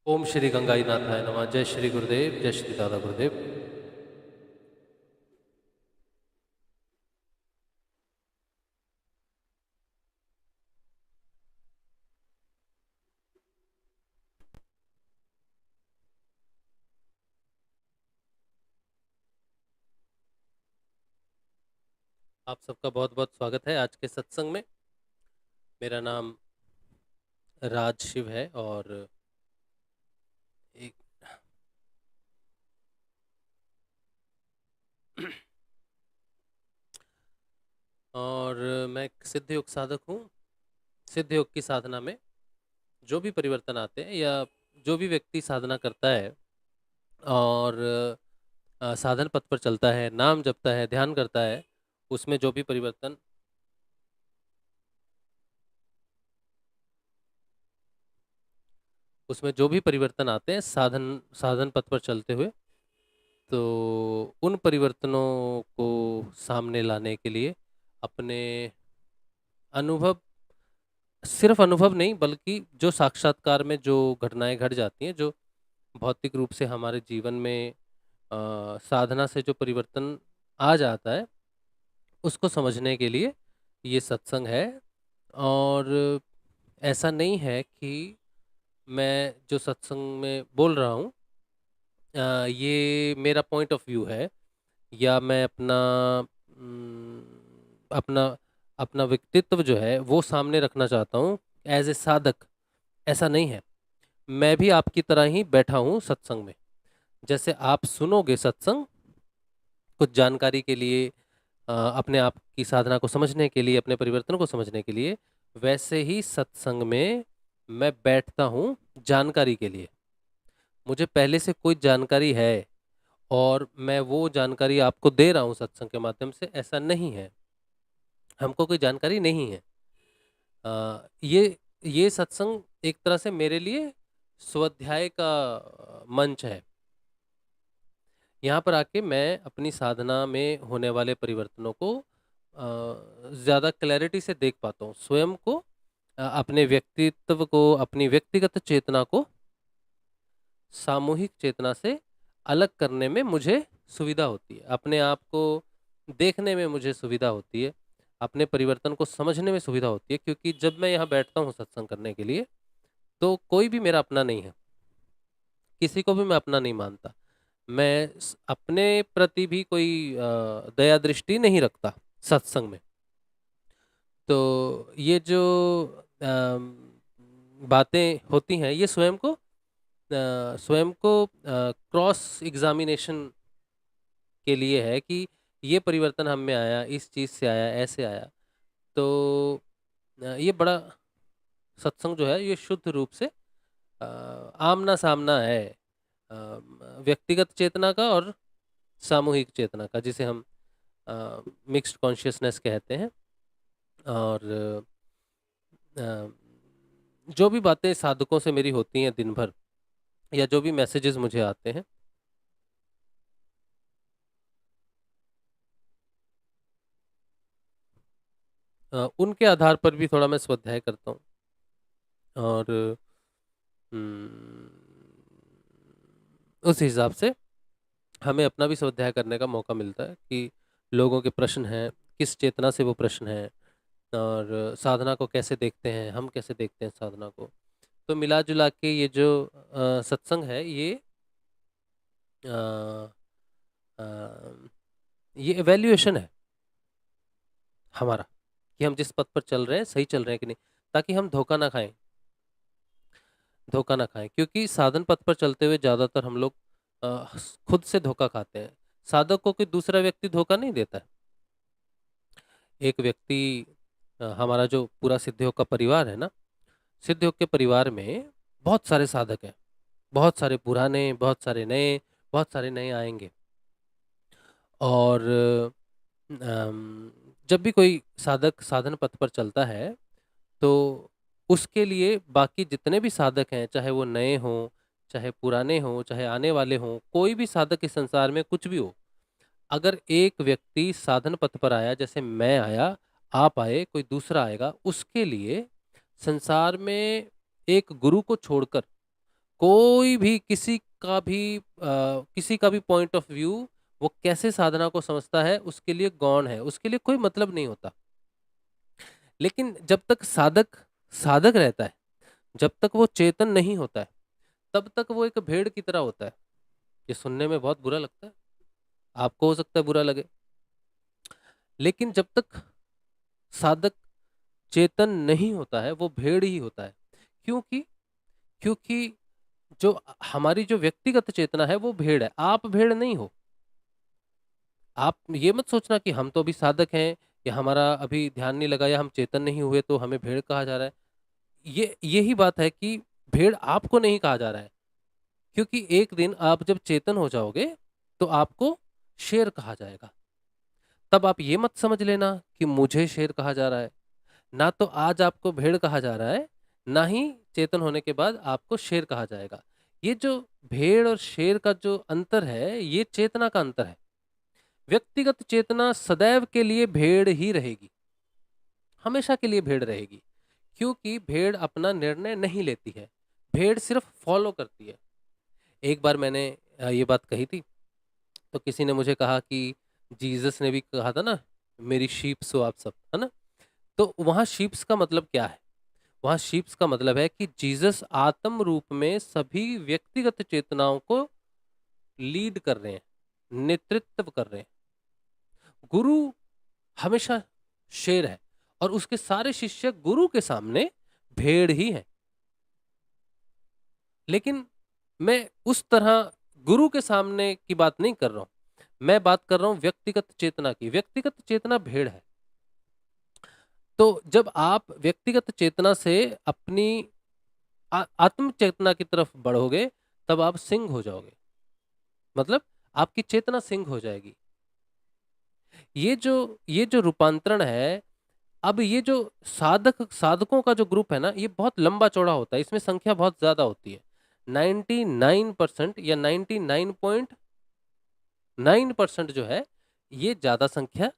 ओम श्री गंगाईनाथाय नमः। जय श्री गुरुदेव, जय श्री दादा गुरुदेव। आप सबका बहुत बहुत स्वागत है आज के सत्संग में। मेरा नाम राज शिव है और एक और मैं एक सिद्ध योग साधक हूँ। सिद्ध योग की साधना में जो भी परिवर्तन आते हैं या जो भी व्यक्ति साधना करता है और साधन पथ पर चलता है, नाम जपता है, ध्यान करता है, उसमें जो भी परिवर्तन आते हैं साधन साधन पथ पर चलते हुए, तो उन परिवर्तनों को सामने लाने के लिए अपने अनुभव, सिर्फ अनुभव नहीं बल्कि जो साक्षात्कार में जो घटनाएं घट जाती हैं, जो भौतिक रूप से हमारे जीवन में साधना से जो परिवर्तन आ जाता है, उसको समझने के लिए ये सत्संग है। और ऐसा नहीं है कि मैं जो सत्संग में बोल रहा हूँ ये मेरा पॉइंट ऑफ व्यू है या मैं अपना अपना व्यक्तित्व जो है वो सामने रखना चाहता हूँ एज ए साधक। ऐसा नहीं है। मैं भी आपकी तरह ही बैठा हूँ सत्संग में। जैसे आप सुनोगे सत्संग कुछ जानकारी के लिए, अपने आप की साधना को समझने के लिए, अपने परिवर्तन को समझने के लिए, वैसे ही सत्संग में मैं बैठता हूँ जानकारी के लिए। मुझे पहले से कोई जानकारी है और मैं वो जानकारी आपको दे रहा हूँ सत्संग के माध्यम से, ऐसा नहीं है। हमको कोई जानकारी नहीं है। ये सत्संग एक तरह से मेरे लिए स्वाध्याय का मंच है। यहाँ पर आके मैं अपनी साधना में होने वाले परिवर्तनों को ज़्यादा क्लैरिटी से देख पाता हूँ, स्वयं को, अपने व्यक्तित्व को, अपनी व्यक्तिगत चेतना को सामूहिक चेतना से अलग करने में मुझे सुविधा होती है, अपने आप को देखने में मुझे सुविधा होती है, अपने परिवर्तन को समझने में सुविधा होती है। क्योंकि जब मैं यहाँ बैठता हूँ सत्संग करने के लिए, तो कोई भी मेरा अपना नहीं है, किसी को भी मैं अपना नहीं मानता। मैं अपने प्रति भी कोई दया दृष्टि नहीं रखता सत्संग में। तो ये जो बातें होती हैं, ये स्वयं को क्रॉस एग्जामिनेशन के लिए है कि ये परिवर्तन हम में आया, इस चीज़ से आया, ऐसे आया। तो ये बड़ा सत्संग जो है ये शुद्ध रूप से आमना सामना है, व्यक्तिगत चेतना का और सामूहिक चेतना का, जिसे हम मिक्स्ड कॉन्शियसनेस कहते हैं। और जो भी बातें साधकों से मेरी होती हैं दिन भर, या जो भी मैसेजेस मुझे आते हैं, उनके आधार पर भी थोड़ा मैं स्वाध्याय करता हूँ। और हम्म, उस हिसाब से हमें अपना भी स्वाध्याय करने का मौका मिलता है कि लोगों के प्रश्न हैं, किस चेतना से वो प्रश्न हैं, और साधना को कैसे देखते हैं, हम कैसे देखते हैं साधना को। तो मिला जुला के ये जो सत्संग है, अ, अ, ये एवेल्युएशन है हमारा कि हम जिस पथ पर चल रहे हैं सही चल रहे हैं कि नहीं, ताकि हम धोखा ना खाएं। क्योंकि साधन पथ पर चलते हुए ज़्यादातर हम लोग खुद से धोखा खाते हैं। साधक को कोई दूसरा व्यक्ति धोखा नहीं देता है। एक व्यक्ति, हमारा जो पूरा सिद्धयोग का परिवार है ना, सिद्धयोग के परिवार में बहुत सारे साधक हैं, बहुत सारे पुराने, बहुत सारे नए, बहुत सारे नए आएंगे। और जब भी कोई साधक साधन पथ पर चलता है, तो उसके लिए बाकी जितने भी साधक हैं, चाहे वो नए हों, चाहे पुराने हों, चाहे आने वाले हों, कोई भी साधक इस संसार में कुछ भी हो, अगर एक व्यक्ति साधन पथ पर आया, जैसे मैं आया, आप आए, कोई दूसरा आएगा, उसके लिए संसार में एक गुरु को छोड़कर कोई भी किसी का भी पॉइंट ऑफ व्यू वो कैसे साधना को समझता है उसके लिए गौण है, उसके लिए कोई मतलब नहीं होता। लेकिन जब तक साधक साधक रहता है, जब तक वो चेतन नहीं होता है, तब तक वो एक भेड़ की तरह होता है। ये सुनने में बहुत बुरा लगता है, आपको हो सकता है बुरा लगे, लेकिन जब तक साधक चेतन नहीं होता है वो भेड़ ही होता है। क्योंकि क्योंकि जो हमारी जो व्यक्तिगत चेतना है वो भेड़ है, आप भेड़ नहीं हो। आप ये मत सोचना कि हम तो अभी साधक हैं या हमारा अभी ध्यान नहीं लगा या हम चेतन नहीं हुए तो हमें भेड़ कहा जा रहा है। ये यही बात है कि भेड़ आपको नहीं कहा जा रहा है, क्योंकि एक दिन आप जब चेतन हो जाओगे तो आपको शेर कहा जाएगा। तब आप ये मत समझ लेना कि मुझे शेर कहा जा रहा है। ना तो आज आपको भेड़ कहा जा रहा है, ना ही चेतन होने के बाद आपको शेर कहा जाएगा। ये जो भेड़ और शेर का जो अंतर है, ये चेतना का अंतर है। व्यक्तिगत चेतना सदैव के लिए भेड़ ही रहेगी, हमेशा के लिए भेड़ रहेगी, क्योंकि भेड़ अपना निर्णय नहीं लेती है, भेड़ सिर्फ फॉलो करती है। एक बार मैंने ये बात कही थी, तो किसी ने मुझे कहा कि जीसस ने भी कहा था ना, मेरी शीप्स हो आप सब, है ना। तो वहाँ शीप्स का मतलब क्या है? वहाँ शीप्स का मतलब है कि जीसस आत्म रूप में सभी व्यक्तिगत चेतनाओं को लीड कर रहे हैं, नेतृत्व कर रहे हैं। गुरु हमेशा शेर है और उसके सारे शिष्य गुरु के सामने भेड़ ही हैं। लेकिन मैं उस तरह गुरु के सामने की बात नहीं कर रहा हूं, मैं बात कर रहा हूं व्यक्तिगत चेतना की। व्यक्तिगत चेतना भेड़ है। तो जब आप व्यक्तिगत चेतना से अपनी आत्म चेतना की तरफ बढ़ोगे, तब आप सिंह हो जाओगे, मतलब आपकी चेतना सिंह हो जाएगी। ये जो रूपांतरण है, अब ये जो साधकों का जो ग्रुप है ना, ये बहुत लंबा चौड़ा होता है, इसमें संख्या बहुत ज्यादा होती है। 99% या 99.9% जो है, ये ज्यादा संख्या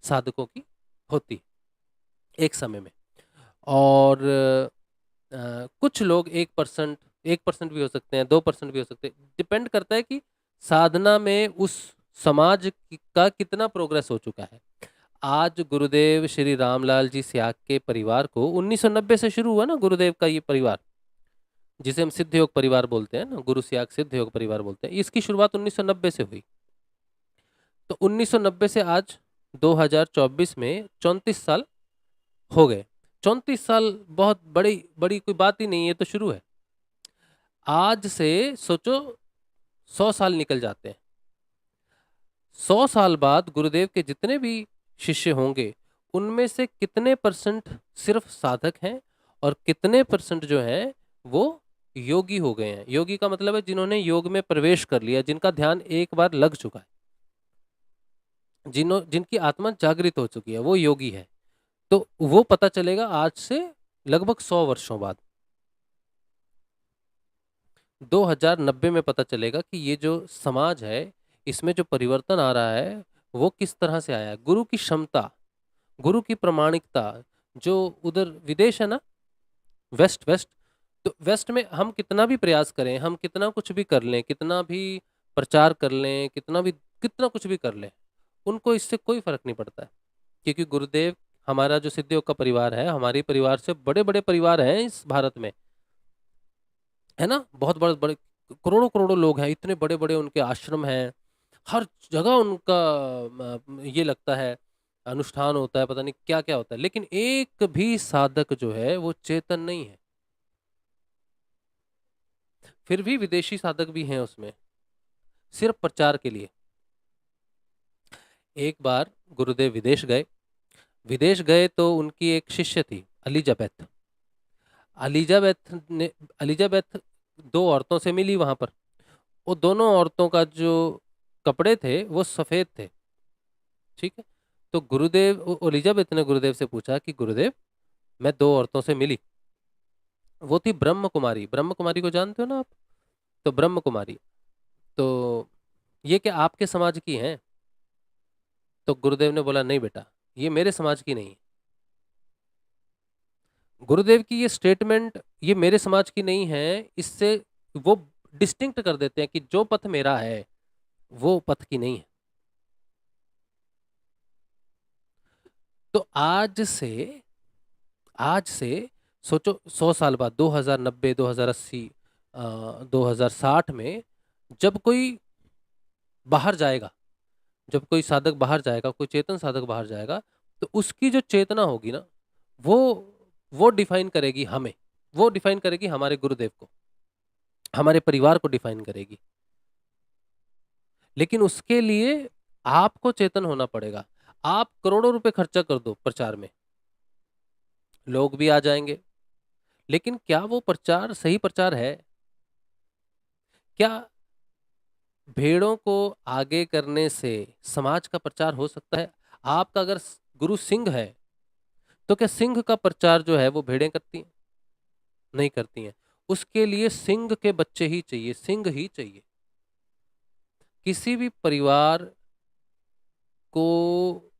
साधकों की होती है एक समय में। और कुछ लोग 1% भी हो सकते हैं, 2% भी हो सकते हैं, डिपेंड करता है कि साधना में उस का कितना प्रोग्रेस हो चुका है। आज गुरुदेव श्री रामलाल जी स्याग के परिवार को 1990 से शुरू हुआ ना, गुरुदेव का ये परिवार, जिसे हम सिद्ध योग परिवार बोलते हैं ना, गुरु स्याग सिद्ध योग परिवार बोलते हैं, इसकी शुरुआत 1990 से हुई। तो 1990 से आज 2024 में 34 साल हो गए। 34 साल बहुत बड़ी बड़ी कोई बात ही नहीं है, तो शुरू है। आज से सोचो 100 साल निकल जाते हैं। 100 साल बाद गुरुदेव के जितने भी शिष्य होंगे, उनमें से कितने परसेंट सिर्फ साधक हैं और कितने परसेंट जो हैं वो योगी हो गए हैं। योगी का मतलब है जिन्होंने योग में प्रवेश कर लिया, जिनका ध्यान एक बार लग चुका है, जिनकी आत्मा जागृत हो चुकी है, वो योगी है। तो वो पता चलेगा आज से लगभग 100 वर्षों बाद, 2090 में पता चलेगा कि ये जो समाज है, इसमें जो परिवर्तन आ रहा है वो किस तरह से आया है। गुरु की क्षमता, गुरु की प्रामाणिकता, जो उधर विदेश है ना, वेस्ट वेस्ट, तो वेस्ट में हम कितना भी प्रयास करें, हम कितना कुछ भी कर लें, कितना भी प्रचार कर लें, कितना कुछ भी कर लें, उनको इससे कोई फर्क नहीं पड़ता है। क्योंकि गुरुदेव, हमारा जो सिद्ध योग का परिवार है, हमारे परिवार से बड़े बड़े परिवार हैं इस भारत में, है ना, बहुत बड़े बड़े करोड़ों करोड़ों लोग हैं, इतने बड़े बड़े उनके आश्रम हैं, हर जगह उनका ये लगता है अनुष्ठान होता है, पता नहीं क्या क्या होता है, लेकिन एक भी साधक जो है वो चेतन नहीं है। फिर भी विदेशी साधक भी हैं उसमें, सिर्फ प्रचार के लिए। एक बार गुरुदेव विदेश गए तो उनकी एक शिष्य थी, एलिजाबेथ। एलिजाबेथ ने एलिजाबेथ दो औरतों से मिली वहां पर। वो दोनों औरतों का जो कपड़े थे वो सफेद थे, ठीक है। तो एलिजाबेथ ने गुरुदेव से पूछा कि गुरुदेव, मैं दो औरतों से मिली, वो थी ब्रह्म कुमारी। ब्रह्म कुमारी को जानते हो ना आप? तो ब्रह्म कुमारी, तो ये क्या आपके समाज की हैं? तो गुरुदेव ने बोला, नहीं बेटा, ये मेरे समाज की नहीं है। गुरुदेव की ये स्टेटमेंट, ये मेरे समाज की नहीं है, इससे वो डिस्टिंक्ट कर देते हैं कि जो पथ मेरा है वो पथ की नहीं है। तो आज से सोचो 100 साल बाद 2090, 2080, 2060 में जब कोई बाहर जाएगा, जब कोई साधक बाहर जाएगा, कोई चेतन साधक बाहर जाएगा, तो उसकी जो चेतना होगी ना, वो वो डिफाइन करेगी हमें, वो डिफाइन करेगी हमारे गुरुदेव को, हमारे परिवार को डिफाइन करेगी। लेकिन उसके लिए आपको चेतन होना पड़ेगा। आप करोड़ों रुपए खर्चा कर दो प्रचार में, लोग भी आ जाएंगे, लेकिन क्या वो प्रचार सही प्रचार है? क्या भेड़ों को आगे करने से समाज का प्रचार हो सकता है? आपका अगर गुरु सिंह है, तो क्या सिंह का प्रचार जो है वो भेड़ें करती हैं? नहीं करती हैं। उसके लिए सिंह के बच्चे ही चाहिए, सिंह ही चाहिए। किसी भी परिवार को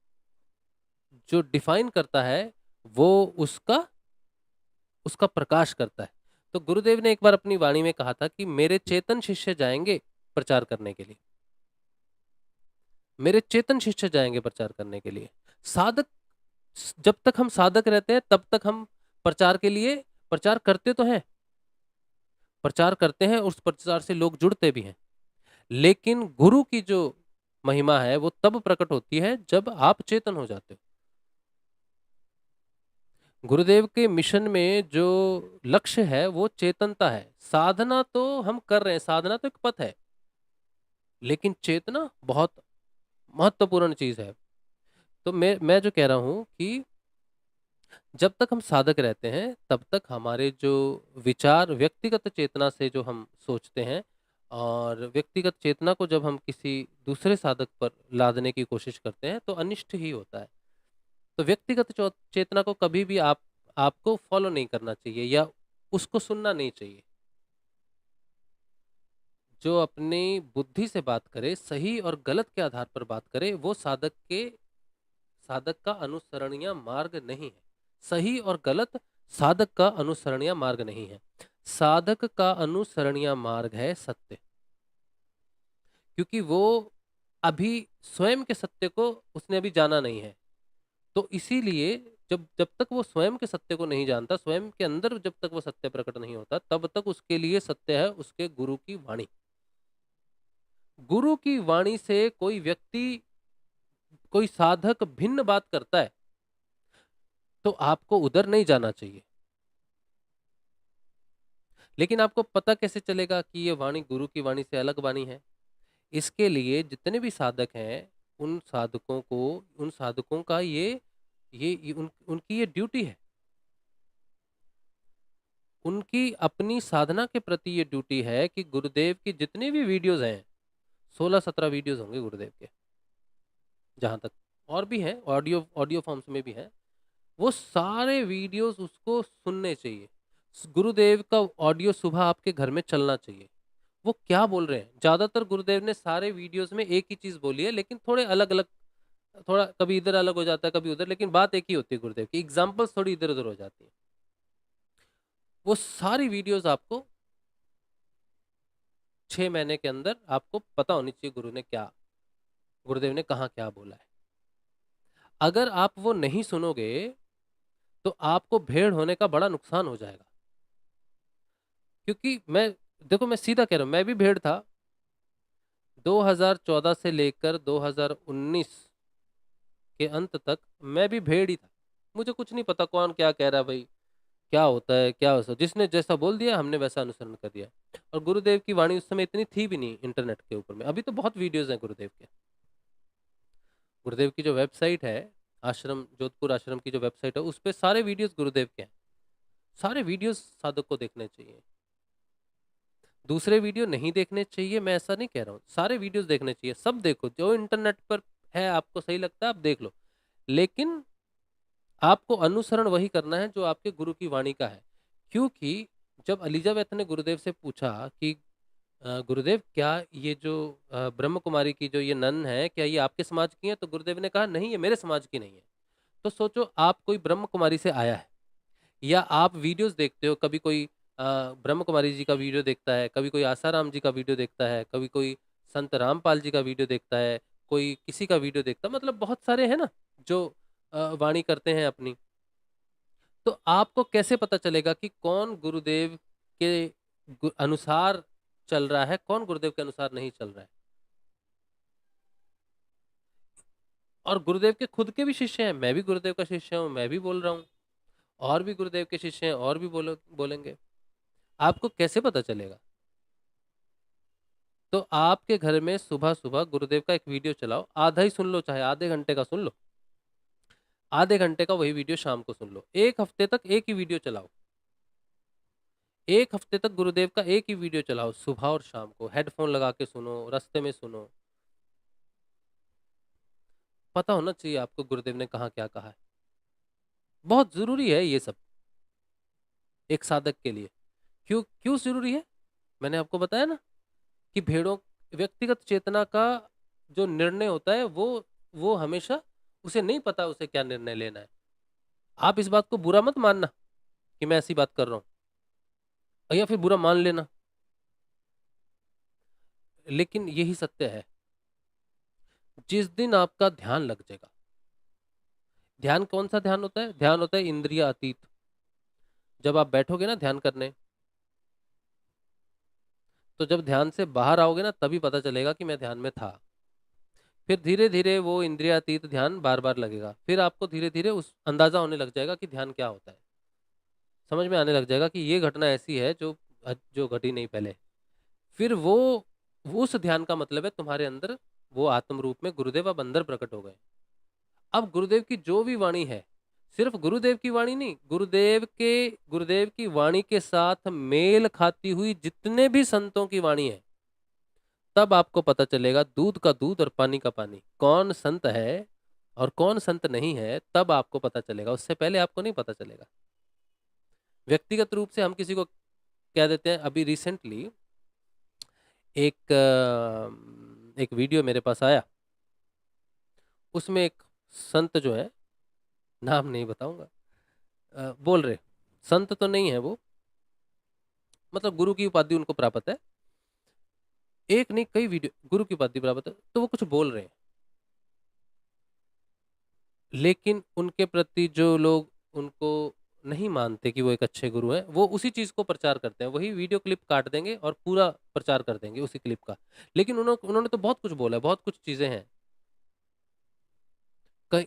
जो डिफाइन करता है वो उसका उसका प्रकाश करता है। तो गुरुदेव ने एक बार अपनी वाणी में कहा था कि मेरे चेतन शिष्य जाएंगे प्रचार करने के लिए, मेरे चेतन शिष्य जाएंगे प्रचार करने के लिए। साधक, जब तक हम साधक रहते हैं तब तक हम प्रचार के लिए प्रचार करते तो हैं, प्रचार करते हैं, उस प्रचार से लोग जुड़ते भी हैं। लेकिन गुरु की जो महिमा है वो तब प्रकट होती है जब आप चेतन हो जाते हो। गुरुदेव के मिशन में जो लक्ष्य है वो चेतनता है। साधना तो हम कर रहे हैं, साधना तो एक पथ है, लेकिन चेतना बहुत महत्वपूर्ण चीज है। तो मैं जो कह रहा हूं कि जब तक हम साधक रहते हैं तब तक हमारे जो विचार व्यक्तिगत चेतना से जो हम सोचते हैं, और व्यक्तिगत चेतना को जब हम किसी दूसरे साधक पर लादने की कोशिश करते हैं तो अनिष्ट ही होता है। तो व्यक्तिगत चेतना को कभी भी आपको फॉलो नहीं करना चाहिए या उसको सुनना नहीं चाहिए। जो अपनी बुद्धि से बात करे, सही और गलत के आधार पर बात करे, वो साधक का अनुसरणीय मार्ग नहीं है। सही और गलत साधक का अनुसरणीय मार्ग नहीं है। साधक का अनुसरणीय मार्ग है सत्य, क्योंकि वो अभी स्वयं के सत्य को उसने अभी जाना नहीं है। तो इसीलिए जब जब तक वो स्वयं के सत्य को नहीं जानता, स्वयं के अंदर जब तक वो सत्य प्रकट नहीं होता, तब तक उसके लिए सत्य है उसके गुरु की वाणी। गुरु की वाणी से कोई व्यक्ति, कोई साधक भिन्न बात करता है तो आपको उधर नहीं जाना चाहिए। लेकिन आपको पता कैसे चलेगा कि ये वाणी गुरु की वाणी से अलग वाणी है? इसके लिए जितने भी साधक हैं, उन साधकों को, उन साधकों का उनकी ये ड्यूटी है, उनकी अपनी साधना के प्रति ये ड्यूटी है कि गुरुदेव की जितने भी वीडियोस हैं, 16-17 वीडियोस होंगे गुरुदेव के, जहां तक और भी हैं, ऑडियो ऑडियो फॉर्म्स में भी हैं, वो सारे वीडियोस उसको सुनने चाहिए। गुरुदेव का ऑडियो सुबह आपके घर में चलना चाहिए। वो क्या बोल रहे हैं? ज्यादातर गुरुदेव ने सारे वीडियोस में एक ही चीज बोली है, लेकिन थोड़े अलग अलग, थोड़ा कभी इधर अलग हो जाता है कभी उधर, लेकिन बात एक ही होती है गुरुदेव की, एग्जाम्पल्स थोड़ी इधर उधर हो जाती है। वो सारी वीडियोस आपको 6 महीने के अंदर आपको पता होनी चाहिए गुरुदेव ने कहा क्या बोला है। अगर आप वो नहीं सुनोगे तो आपको भेड़ होने का बड़ा नुकसान हो जाएगा। क्योंकि देखो मैं सीधा कह रहा हूं, मैं भी भेड़ था। 2014 से लेकर 2019 के अंत तक मैं भी भेड़ ही था। मुझे कुछ नहीं पता कौन क्या कह रहा है भाई, क्या होता है क्या होता है, जिसने जैसा बोल दिया हमने वैसा अनुसरण कर दिया। और गुरुदेव की वाणी उस समय इतनी थी भी नहीं इंटरनेट के ऊपर में। अभी तो बहुत वीडियोस हैं गुरुदेव के। गुरुदेव की जो वेबसाइट है, आश्रम जोधपुर आश्रम की जो वेबसाइट है, उस पर सारे वीडियोस गुरुदेव के हैं। सारे वीडियोस साधक को देखने चाहिए, दूसरे वीडियो नहीं देखने चाहिए। मैं ऐसा नहीं कह रहा हूँ, सारे वीडियोस देखने चाहिए, सब देखो जो इंटरनेट पर है, आपको सही लगता है आप देख लो, लेकिन आपको अनुसरण वही करना है जो आपके गुरु की वाणी का है। क्योंकि जब एलिजाबेथ ने गुरुदेव से पूछा कि गुरुदेव क्या ये जो ब्रह्म कुमारी की जो ये नन है, क्या ये आपके समाज की है? तो गुरुदेव ने कहा नहीं, ये मेरे समाज की नहीं है। तो सोचो, आप कोई ब्रह्म कुमारी से आया है, या आप वीडियोस देखते हो, कभी कोई ब्रह्म कुमारी जी का वीडियो देखता है, कभी कोई आसाराम जी का वीडियो देखता है, कभी कोई संत रामपाल जी का वीडियो देखता है, कोई किसी का वीडियो देखता है, मतलब बहुत सारे हैं ना जो वाणी करते हैं अपनी। तो आपको कैसे पता चलेगा कि कौन गुरुदेव के अनुसार चल रहा है, कौन गुरुदेव के अनुसार नहीं चल रहा है? और गुरुदेव के खुद के भी शिष्य हैं, मैं भी गुरुदेव का शिष्य हूं, मैं भी बोल रहा हूं, और भी गुरुदेव के शिष्य हैं और भी बोलेंगे। आपको कैसे पता चलेगा? तो आपके घर में सुबह सुबह गुरुदेव का एक वीडियो चलाओ, आधा ही सुन लो, चाहे आधे घंटे का सुन लो, आधे घंटे का वही वीडियो शाम को सुन लो, एक हफ्ते तक एक ही वीडियो चलाओ, एक हफ्ते तक गुरुदेव का एक ही वीडियो चलाओ, सुबह और शाम को हेडफोन लगा के सुनो, रास्ते में सुनो। पता होना चाहिए आपको गुरुदेव ने कहा क्या कहा है। बहुत जरूरी है ये सब एक साधक के लिए। क्यों क्यों जरूरी है? मैंने आपको बताया ना कि भेड़ों, व्यक्तिगत चेतना का जो निर्णय होता है वो हमेशा उसे नहीं पता उसे क्या निर्णय लेना है। आप इस बात को बुरा मत मानना कि मैं ऐसी बात कर रहा हूं, या फिर बुरा मान लेना, लेकिन यही सत्य है। जिस दिन आपका ध्यान लग जाएगा, ध्यान कौन सा ध्यान होता है? ध्यान होता है इंद्रिय अतीत। जब आप बैठोगे ना ध्यान करने, तो जब ध्यान से बाहर आओगे ना तभी पता चलेगा कि मैं ध्यान में था। फिर धीरे धीरे वो इंद्रियातीत ध्यान बार बार लगेगा, फिर आपको धीरे धीरे उस अंदाजा होने लग जाएगा कि ध्यान क्या होता है, समझ में आने लग जाएगा कि ये घटना ऐसी है जो घटी नहीं पहले। फिर वो उस ध्यान का मतलब है तुम्हारे अंदर वो आत्म रूप में गुरुदेव अब अंदर प्रकट हो गए। अब गुरुदेव की जो भी वाणी है, सिर्फ गुरुदेव की वाणी नहीं, गुरुदेव की वाणी के साथ मेल खाती हुई जितने भी संतों की वाणी है, तब आपको पता चलेगा दूध का दूध और पानी का पानी, कौन संत है और कौन संत नहीं है, तब आपको पता चलेगा, उससे पहले आपको नहीं पता चलेगा। व्यक्तिगत रूप से हम किसी को कह देते हैं। अभी रिसेंटली एक वीडियो मेरे पास आया, उसमें एक संत जो है, नाम नहीं बताऊंगा, बोल रहे, संत तो नहीं है वो, मतलब गुरु की उपाधि उनको प्राप्त है, एक नहीं कई वीडियो गुरु की उपाधि प्राप्त है, तो वो कुछ बोल रहे हैं, लेकिन उनके प्रति जो लोग उनको नहीं मानते कि वो एक अच्छे गुरु हैं, वो उसी चीज को प्रचार करते हैं, वही वीडियो क्लिप काट देंगे और पूरा प्रचार कर देंगे उसी क्लिप का। लेकिन उन्होंने तो बहुत कुछ बोला है, बहुत कुछ चीजें हैं। कहीं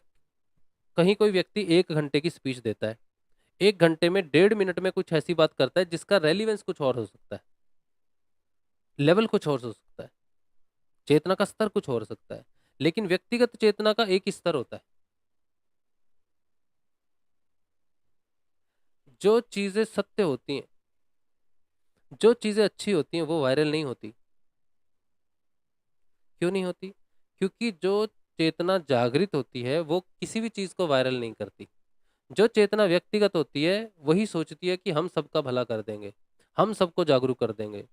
कहीं कोई व्यक्ति 1 घंटे की स्पीच देता है, 1 घंटे में 1.5 मिनट में कुछ ऐसी बात करता है जिसका रेलिवेंस कुछ और हो सकता है, लेवल कुछ और हो सकता है, चेतना का स्तर कुछ और हो सकता है, लेकिन व्यक्तिगत चेतना का एक स्तर होता है। जो चीजें सत्य होती हैं, जो चीजें अच्छी होती हैं, वो वायरल नहीं होती। क्यों नहीं होती? क्योंकि जो चेतना जागृत होती है वो किसी भी चीज को वायरल नहीं करती। जो चेतना व्यक्तिगत होती है वही सोचती है कि हम सबका भला कर देंगे, हम सबको जागरूक कर देंगे,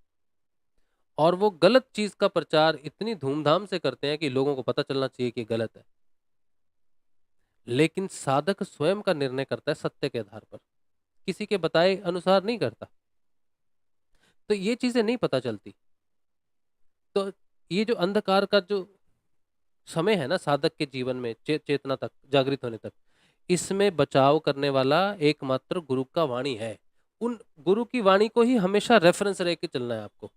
और वो गलत चीज का प्रचार इतनी धूमधाम से करते हैं कि लोगों को पता चलना चाहिए कि गलत है। लेकिन साधक स्वयं का निर्णय करता है सत्य के आधार पर, किसी के बताए अनुसार नहीं करता। तो ये चीजें नहीं पता चलती। तो ये जो अंधकार का जो समय है ना साधक के जीवन में, चेतना तक जागृत होने तक, इसमें बचाव करने वाला एकमात्र गुरु का वाणी है। उन गुरु की वाणी को ही हमेशा रेफरेंस रह के चलना है आपको,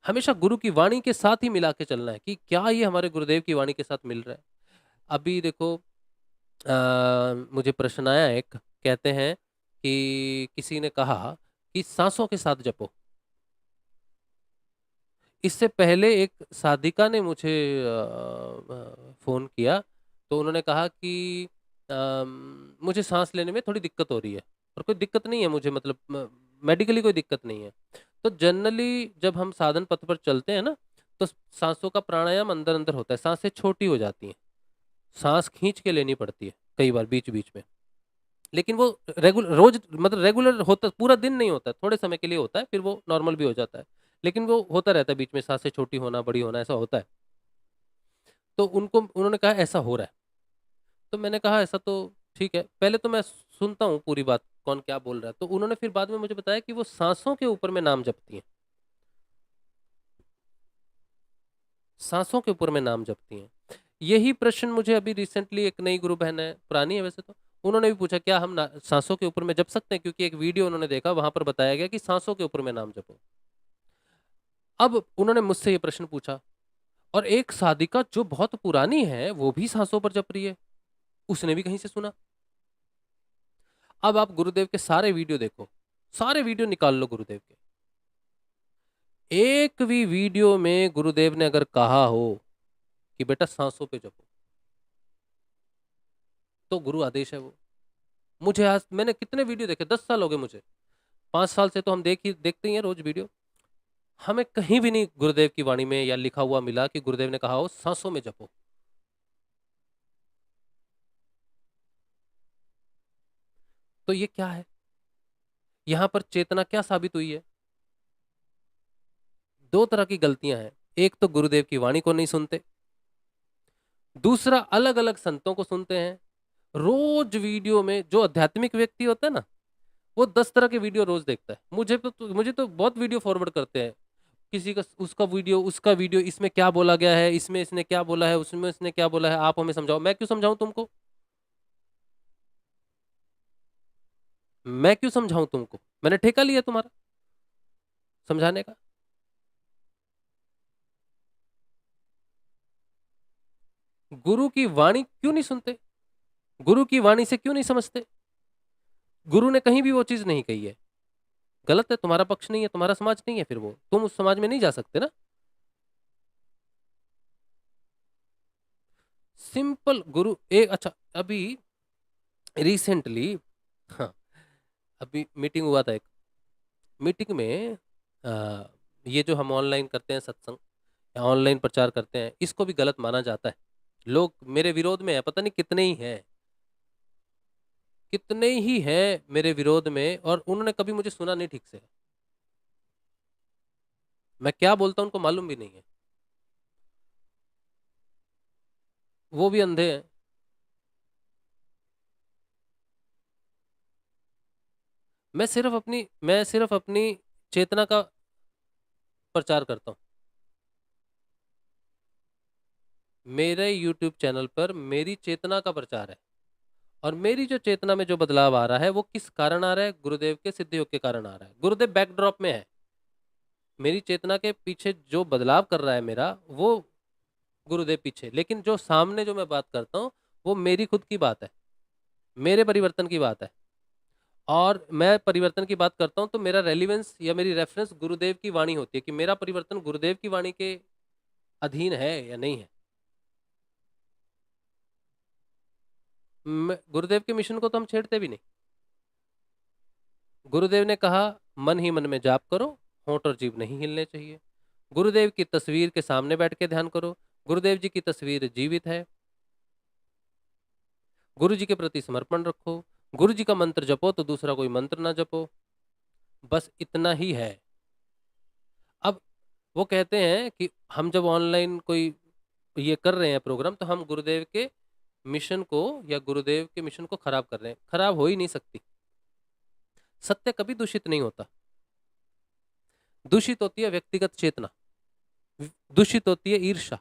हमेशा गुरु की वाणी के साथ ही मिला के चलना है कि क्या ये हमारे गुरुदेव की वाणी के साथ मिल रहा है। अभी देखो, मुझे प्रश्न आया एक, कहते हैं कि किसी ने कहा कि सांसों के साथ जपो। इससे पहले एक साधिका ने मुझे फोन किया, तो उन्होंने कहा कि मुझे सांस लेने में थोड़ी दिक्कत हो रही है, और कोई दिक्कत नहीं है मुझे, मतलब मेडिकली कोई दिक्कत नहीं है। तो जनरली जब हम साधन पथ पर चलते हैं ना, तो सांसों का प्राणायाम अंदर अंदर होता है, सांसें छोटी हो जाती हैं, सांस खींच के लेनी पड़ती है कई बार बीच बीच में। लेकिन वो रेगुलर रोज, मतलब रेगुलर होता, पूरा दिन नहीं होता, थोड़े समय के लिए होता है, फिर वो नॉर्मल भी हो जाता है, लेकिन वो होता रहता है बीच में, सांसें छोटी होना बड़ी होना ऐसा होता है। तो उन्होंने कहा ऐसा हो रहा है। तो मैंने कहा ऐसा तो ठीक है, पहले तो मैं सुनता हूँ पूरी बात कौन क्या बोल रहा है। तो उन्होंने फिर बाद में मुझे बताया कि वो सांसों के ऊपर में नाम जपती हैं, सांसों के ऊपर में नाम जपती हैं। यही प्रश्न मुझे अभी रिसेंटली एक नई गुरु बहन है, पुरानी है वैसे तो, उन्होंने भी पूछा क्या हम सांसों के ऊपर में जप सकते हैं, क्योंकि एक वीडियो उन्होंने देखा वहां पर बताया गया कि सांसों के ऊपर में नाम जपो। अब उन्होंने मुझसे ये प्रश्न पूछा, और एक साधिका जो बहुत पुरानी है वो भी सांसों पर जप रही है, उसने भी कहीं से सुना। अब आप गुरुदेव के सारे वीडियो देखो, सारे वीडियो निकाल लो गुरुदेव के, एक भी वीडियो में गुरुदेव ने अगर कहा हो कि बेटा सांसों पे जपो, तो गुरु आदेश है वो। मुझे आज मैंने कितने वीडियो देखे, 10 साल हो गए मुझे, 5 साल से तो हम देखते ही हैं रोज वीडियो। हमें कहीं भी नहीं गुरुदेव की वाणी में या लिखा हुआ मिला कि गुरुदेव ने कहा हो सांसों में जपो। तो ये क्या है, यहां पर चेतना क्या साबित हुई है? दो तरह की गलतियां हैं, एक तो गुरुदेव की वाणी को नहीं सुनते, दूसरा अलग अलग संतों को सुनते हैं। रोज वीडियो में जो आध्यात्मिक व्यक्ति होता है ना, वो 10 तरह के वीडियो रोज देखता है। मुझे तो बहुत वीडियो फॉरवर्ड करते हैं, किसी का उसका वीडियो, उसका वीडियो, इसमें क्या बोला गया है, इसमें इसने क्या बोला है, उसमें इसने क्या बोला है, आप हमें समझाओ। मैं क्यों समझाऊं तुमको, मैं क्यों समझाऊं तुमको, मैंने ठेका लिया तुम्हारा समझाने का। गुरु की वाणी क्यों नहीं सुनते, गुरु की वाणी से क्यों नहीं समझते? गुरु ने कहीं भी वो चीज नहीं कही है, गलत है, तुम्हारा पक्ष नहीं है, तुम्हारा समाज नहीं है, फिर वो तुम उस समाज में नहीं जा सकते ना। सिंपल गुरु एक, अच्छा अभी रिसेंटली, हाँ, अभी मीटिंग हुआ था एक, मीटिंग में ये जो हम ऑनलाइन करते हैं सत्संग या ऑनलाइन प्रचार करते हैं, इसको भी गलत माना जाता है। लोग मेरे विरोध में है, पता नहीं कितने ही हैं, कितने ही हैं मेरे विरोध में, और उन्होंने कभी मुझे सुना नहीं ठीक से। मैं क्या बोलता हूं उनको मालूम भी नहीं है, वो भी अंधे हैं। मैं सिर्फ अपनी चेतना का प्रचार करता हूँ। मेरे YouTube चैनल पर मेरी चेतना का प्रचार है, और मेरी जो चेतना में जो बदलाव आ रहा है वो किस कारण आ रहा है, गुरुदेव के सिद्ध योग के कारण आ रहा है। गुरुदेव बैकड्रॉप में है, मेरी चेतना के पीछे जो बदलाव कर रहा है मेरा, वो गुरुदेव पीछे, लेकिन जो सामने जो मैं बात करता हूँ वो मेरी खुद की बात है, मेरे परिवर्तन की बात है। और मैं परिवर्तन की बात करता हूँ तो मेरा रेलिवेंस या मेरी रेफरेंस गुरुदेव की वाणी होती है, कि मेरा परिवर्तन गुरुदेव की वाणी के अधीन है या नहीं है। गुरुदेव के मिशन को तो हम छेड़ते भी नहीं। गुरुदेव ने कहा मन ही मन में जाप करो, होंठ और जीभ नहीं हिलने चाहिए। गुरुदेव की तस्वीर के सामने बैठ के ध्यान करो, गुरुदेव जी की तस्वीर जीवित है। गुरु जी के प्रति समर्पण रखो, गुरु जी का मंत्र जपो तो दूसरा कोई मंत्र ना जपो, बस इतना ही है। अब वो कहते हैं कि हम जब ऑनलाइन कोई ये कर रहे हैं प्रोग्राम, तो हम गुरुदेव के मिशन को या गुरुदेव के मिशन को खराब कर रहे हैं। खराब हो ही नहीं सकती, सत्य कभी दूषित नहीं होता। दूषित होती है व्यक्तिगत चेतना, दूषित होती है ईर्ष्या।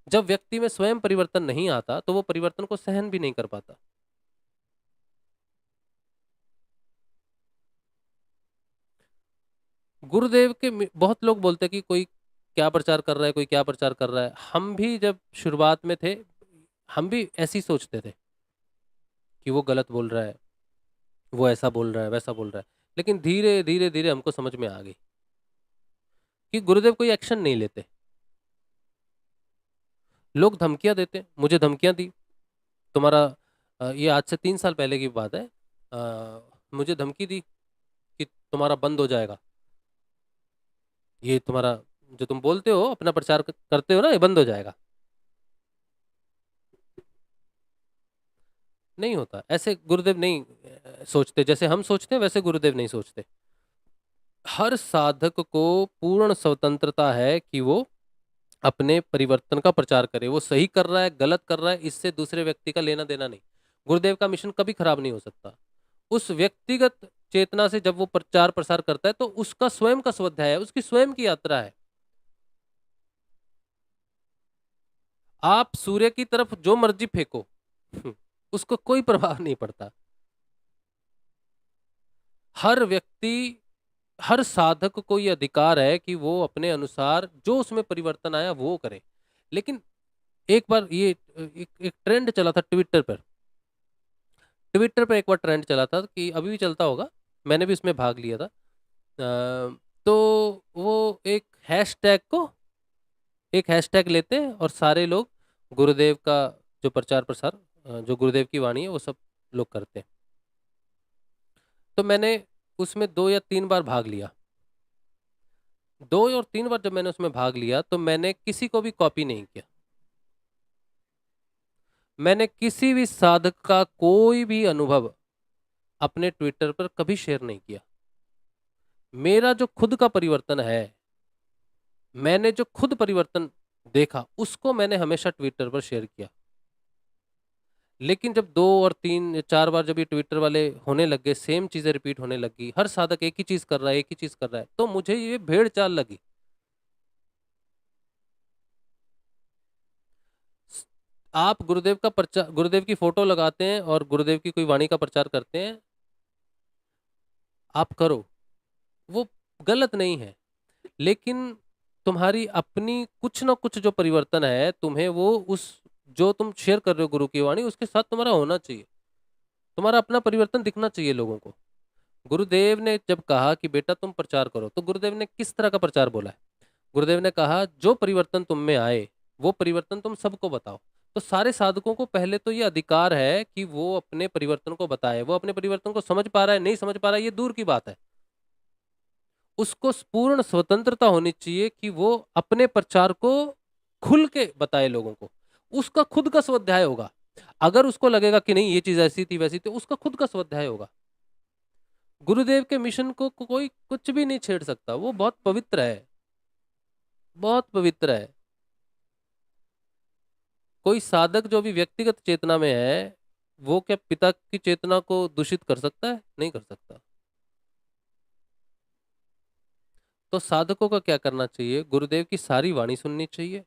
जब व्यक्ति में स्वयं परिवर्तन नहीं आता तो वो परिवर्तन को सहन भी नहीं कर पाता। गुरुदेव के बहुत लोग बोलते हैं कि कोई क्या प्रचार कर रहा है, कोई क्या प्रचार कर रहा है। हम भी जब शुरुआत में थे, हम भी ऐसे ही सोचते थे कि वो गलत बोल रहा है, वो ऐसा बोल रहा है, वैसा बोल रहा है। लेकिन धीरे धीरे धीरे हमको समझ में आ गई कि गुरुदेव कोई एक्शन नहीं लेते। लोग धमकियां देते, मुझे धमकियां दी, तुम्हारा ये आज से 3 साल पहले की बात है, मुझे धमकी दी कि तुम्हारा बंद हो जाएगा, ये तुम्हारा जो तुम बोलते हो अपना प्रचार करते हो ना, ये बंद हो जाएगा। नहीं होता ऐसे, गुरुदेव नहीं सोचते जैसे हम सोचते हैं, वैसे गुरुदेव नहीं सोचते। हर साधक को पूर्ण स्वतंत्रता है कि वो अपने परिवर्तन का प्रचार करे। वो सही कर रहा है, गलत कर रहा है, इससे दूसरे व्यक्ति का लेना देना नहीं। गुरुदेव का मिशन कभी खराब नहीं हो सकता। उस व्यक्तिगत चेतना से जब वो प्रचार प्रसार करता है तो उसका स्वयं का स्वाध्याय है, उसकी स्वयं की यात्रा है। आप सूर्य की तरफ जो मर्जी फेंको उसको कोई प्रभाव नहीं पड़ता। हर व्यक्ति, हर साधक को ये अधिकार है कि वो अपने अनुसार जो उसमें परिवर्तन आया वो करे। लेकिन एक बार ये एक ट्रेंड चला था ट्विटर पर। ट्विटर पर एक बार ट्रेंड चला था कि अभी भी चलता होगा, मैंने भी इसमें भाग लिया था। तो वो एक हैशटैग लेते हैं और सारे लोग गुरुदेव का जो प्रचार प्रसार, जो गुरुदेव की वाणी है वो सब लोग करते हैं। तो मैंने उसमें 2 या 3 बार भाग लिया। 2 और 3 बार जब मैंने उसमें भाग लिया तो मैंने किसी को भी कॉपी नहीं किया। मैंने किसी भी साधक का कोई भी अनुभव अपने ट्विटर पर कभी शेयर नहीं किया। मेरा जो खुद का परिवर्तन है, मैंने जो खुद परिवर्तन देखा, उसको मैंने हमेशा ट्विटर पर शेयर किया। लेकिन जब 2 और 3 या 4 बार जब ये ट्विटर वाले होने लग गए, सेम चीजें रिपीट होने लगी, हर साधक एक ही चीज कर रहा है, एक ही चीज कर रहा है, तो मुझे ये भेड़ चाल लगी। आप गुरुदेव का प्रचार, गुरुदेव की फोटो लगाते हैं और गुरुदेव की कोई वाणी का प्रचार करते हैं, आप करो, वो गलत नहीं है। लेकिन तुम्हारी अपनी कुछ ना कुछ जो परिवर्तन है, तुम्हें वो उस जो तुम शेयर कर रहे हो गुरु की वाणी, उसके साथ तुम्हारा होना चाहिए। तुम्हारा अपना परिवर्तन दिखना चाहिए लोगों को। गुरुदेव ने जब कहा कि बेटा तुम प्रचार करो, तो गुरुदेव ने किस तरह का प्रचार बोला है? गुरुदेव ने कहा जो परिवर्तन तुम में आए वो परिवर्तन तुम सबको बताओ। तो सारे साधकों को पहले तो ये अधिकार है कि वो अपने परिवर्तन को बताए। वो अपने परिवर्तन को समझ पा रहा है नहीं समझ पा रहा है ये दूर की बात है, उसको पूर्ण स्वतंत्रता होनी चाहिए कि वो अपने प्रचार को खुल के बताए लोगों को। उसका खुद का स्वाध्याय होगा। अगर उसको लगेगा कि नहीं ये चीज ऐसी थी वैसी थी, उसका खुद का स्वाध्याय होगा। गुरुदेव के मिशन को कोई कुछ भी नहीं छेड़ सकता, वो बहुत पवित्र है, बहुत पवित्र है। कोई साधक जो भी व्यक्तिगत चेतना में है, वो क्या पिता की चेतना को दूषित कर सकता है? नहीं कर सकता। तो साधकों का क्या करना चाहिए? गुरुदेव की सारी वाणी सुननी चाहिए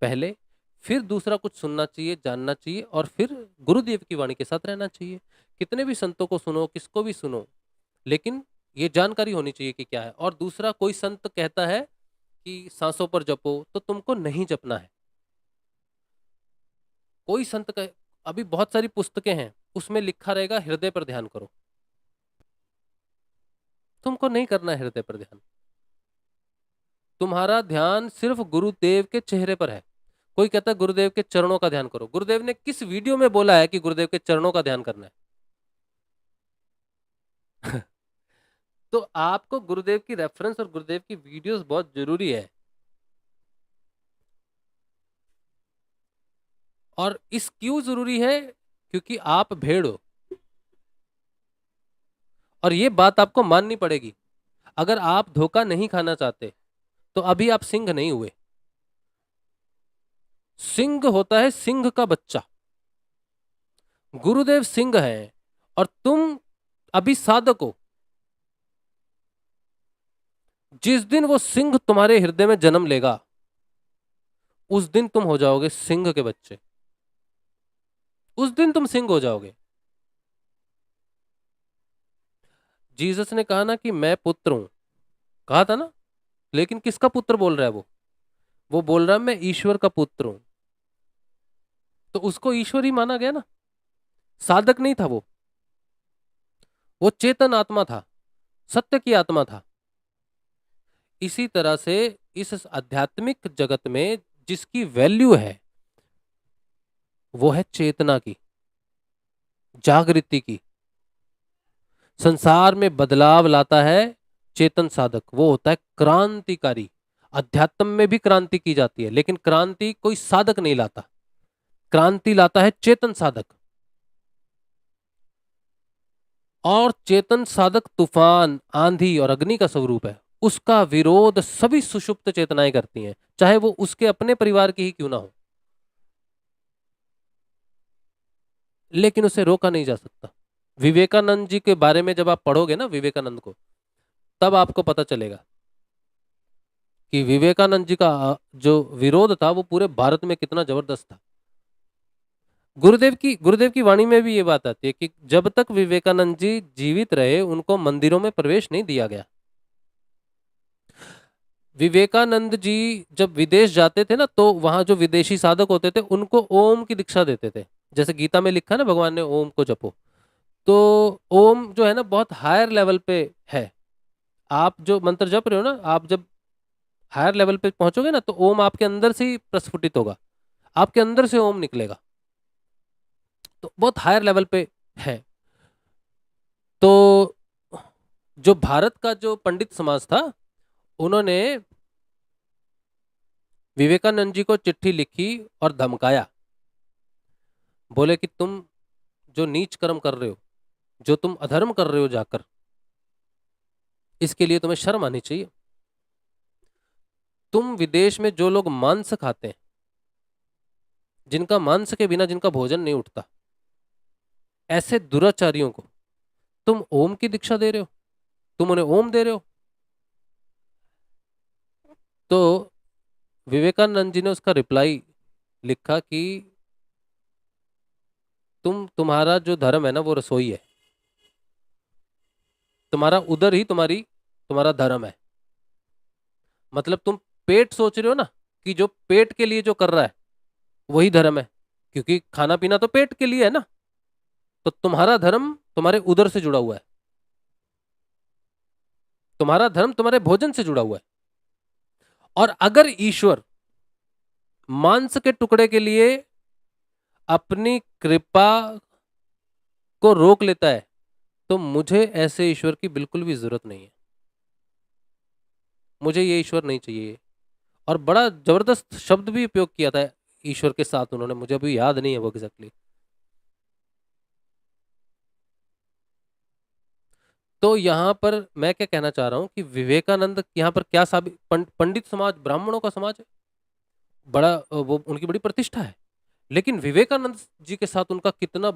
पहले, फिर दूसरा कुछ सुनना चाहिए, जानना चाहिए, और फिर गुरुदेव की वाणी के साथ रहना चाहिए। कितने भी संतों को सुनो, किसको भी सुनो, लेकिन ये जानकारी होनी चाहिए कि क्या है। और दूसरा, कोई संत कहता है कि सांसों पर जपो, तो तुमको नहीं जपना है। कोई संत कहे, अभी बहुत सारी पुस्तकें हैं उसमें लिखा रहेगा हृदय पर ध्यान करो, तुमको नहीं करना है हृदय पर ध्यान। तुम्हारा ध्यान सिर्फ गुरुदेव के चेहरे पर है। कोई कहता है गुरुदेव के चरणों का ध्यान करो, गुरुदेव ने किस वीडियो में बोला है कि गुरुदेव के चरणों का ध्यान करना है? तो आपको गुरुदेव की रेफरेंस और गुरुदेव की वीडियोस बहुत जरूरी है। और इस क्यों जरूरी है? क्योंकि आप भेड़ हो, और ये बात आपको माननी पड़ेगी। अगर आप धोखा नहीं खाना चाहते तो अभी आप सिंह नहीं हुए। सिंह होता है सिंह का बच्चा, गुरुदेव सिंह है और तुम अभी साधक हो। जिस दिन वो सिंह तुम्हारे हृदय में जन्म लेगा, उस दिन तुम हो जाओगे सिंह के बच्चे, उस दिन तुम सिंह हो जाओगे। जीसस ने कहा ना कि मैं पुत्र हूं, कहा था ना, लेकिन किसका पुत्र बोल रहा है वो बोल रहा है मैं ईश्वर का पुत्र हूं। तो उसको ईश्वर ही माना गया ना, साधक नहीं था वो चेतन आत्मा था, सत्य की आत्मा था। इसी तरह से इस आध्यात्मिक जगत में जिसकी वैल्यू है वो है चेतना की, जागृति की। संसार में बदलाव लाता है चेतन साधक, वो होता है क्रांतिकारी। अध्यात्म में भी क्रांति की जाती है, लेकिन क्रांति कोई साधक नहीं लाता, क्रांति लाता है चेतन साधक। और चेतन साधक तूफान, आंधी और अग्नि का स्वरूप है। उसका विरोध सभी सुषुप्त चेतनाएं करती हैं, चाहे वो उसके अपने परिवार की ही क्यों ना हो, लेकिन उसे रोका नहीं जा सकता। विवेकानंद जी के बारे में जब आप पढ़ोगे ना विवेकानंद को, तब आपको पता चलेगा कि विवेकानंद जी का जो विरोध था वो पूरे भारत में कितना जबरदस्त था। गुरुदेव की वाणी में भी ये बात आती है कि जब तक विवेकानंद जी जीवित रहे उनको मंदिरों में प्रवेश नहीं दिया गया। विवेकानंद जी जब विदेश जाते थे ना, तो वहां जो विदेशी साधक होते थे उनको ओम की दीक्षा देते थे। जैसे गीता में लिखा ना, भगवान ने ओम को जपो। तो ओम जो है ना बहुत हायर लेवल पे है। आप जो मंत्र जप रहे हो ना, आप जब हायर लेवल पे पहुंचोगे ना, तो ओम आपके अंदर से ही प्रस्फुटित होगा, आपके अंदर से ओम निकलेगा। तो बहुत हायर लेवल पे है। तो जो भारत का जो पंडित समाज था, उन्होंने विवेकानंद जी को चिट्ठी लिखी और धमकाया। बोले कि तुम जो नीच कर्म कर रहे हो, जो तुम अधर्म कर रहे हो जाकर, इसके लिए तुम्हें शर्म आनी चाहिए। तुम विदेश में जो लोग मांस खाते हैं, जिनका मांस के बिना जिनका भोजन नहीं उठता, ऐसे दुराचारियों को तुम ओम की दीक्षा दे रहे हो, तुम उन्हें ओम दे रहे हो। तो विवेकानंद जी ने उसका रिप्लाई लिखा कि तुम्हारा जो धर्म है ना वो रसोई है, तुम्हारा उधर ही तुम्हारा धर्म है। मतलब तुम पेट सोच रहे हो ना, कि जो पेट के लिए जो कर रहा है वही धर्म है, क्योंकि खाना पीना तो पेट के लिए है ना। तो तुम्हारा धर्म तुम्हारे उदर से जुड़ा हुआ है, तुम्हारा धर्म तुम्हारे भोजन से जुड़ा हुआ है। और अगर ईश्वर मांस के टुकड़े के लिए अपनी कृपा को रोक लेता है, तो मुझे ऐसे ईश्वर की बिल्कुल भी जरूरत नहीं है, मुझे ये ईश्वर नहीं चाहिए। और बड़ा जबरदस्त शब्द भी उपयोग किया था ईश्वर के साथ उन्होंने, मुझे अभी याद नहीं है वो एग्जैक्टली। तो यहाँ पर मैं क्या कहना चाह रहा हूँ कि विवेकानंद यहाँ पर क्या साबित, पंडित समाज ब्राह्मणों का समाज है, बड़ा वो उनकी बड़ी प्रतिष्ठा है। लेकिन विवेकानंद जी के साथ उनका कितना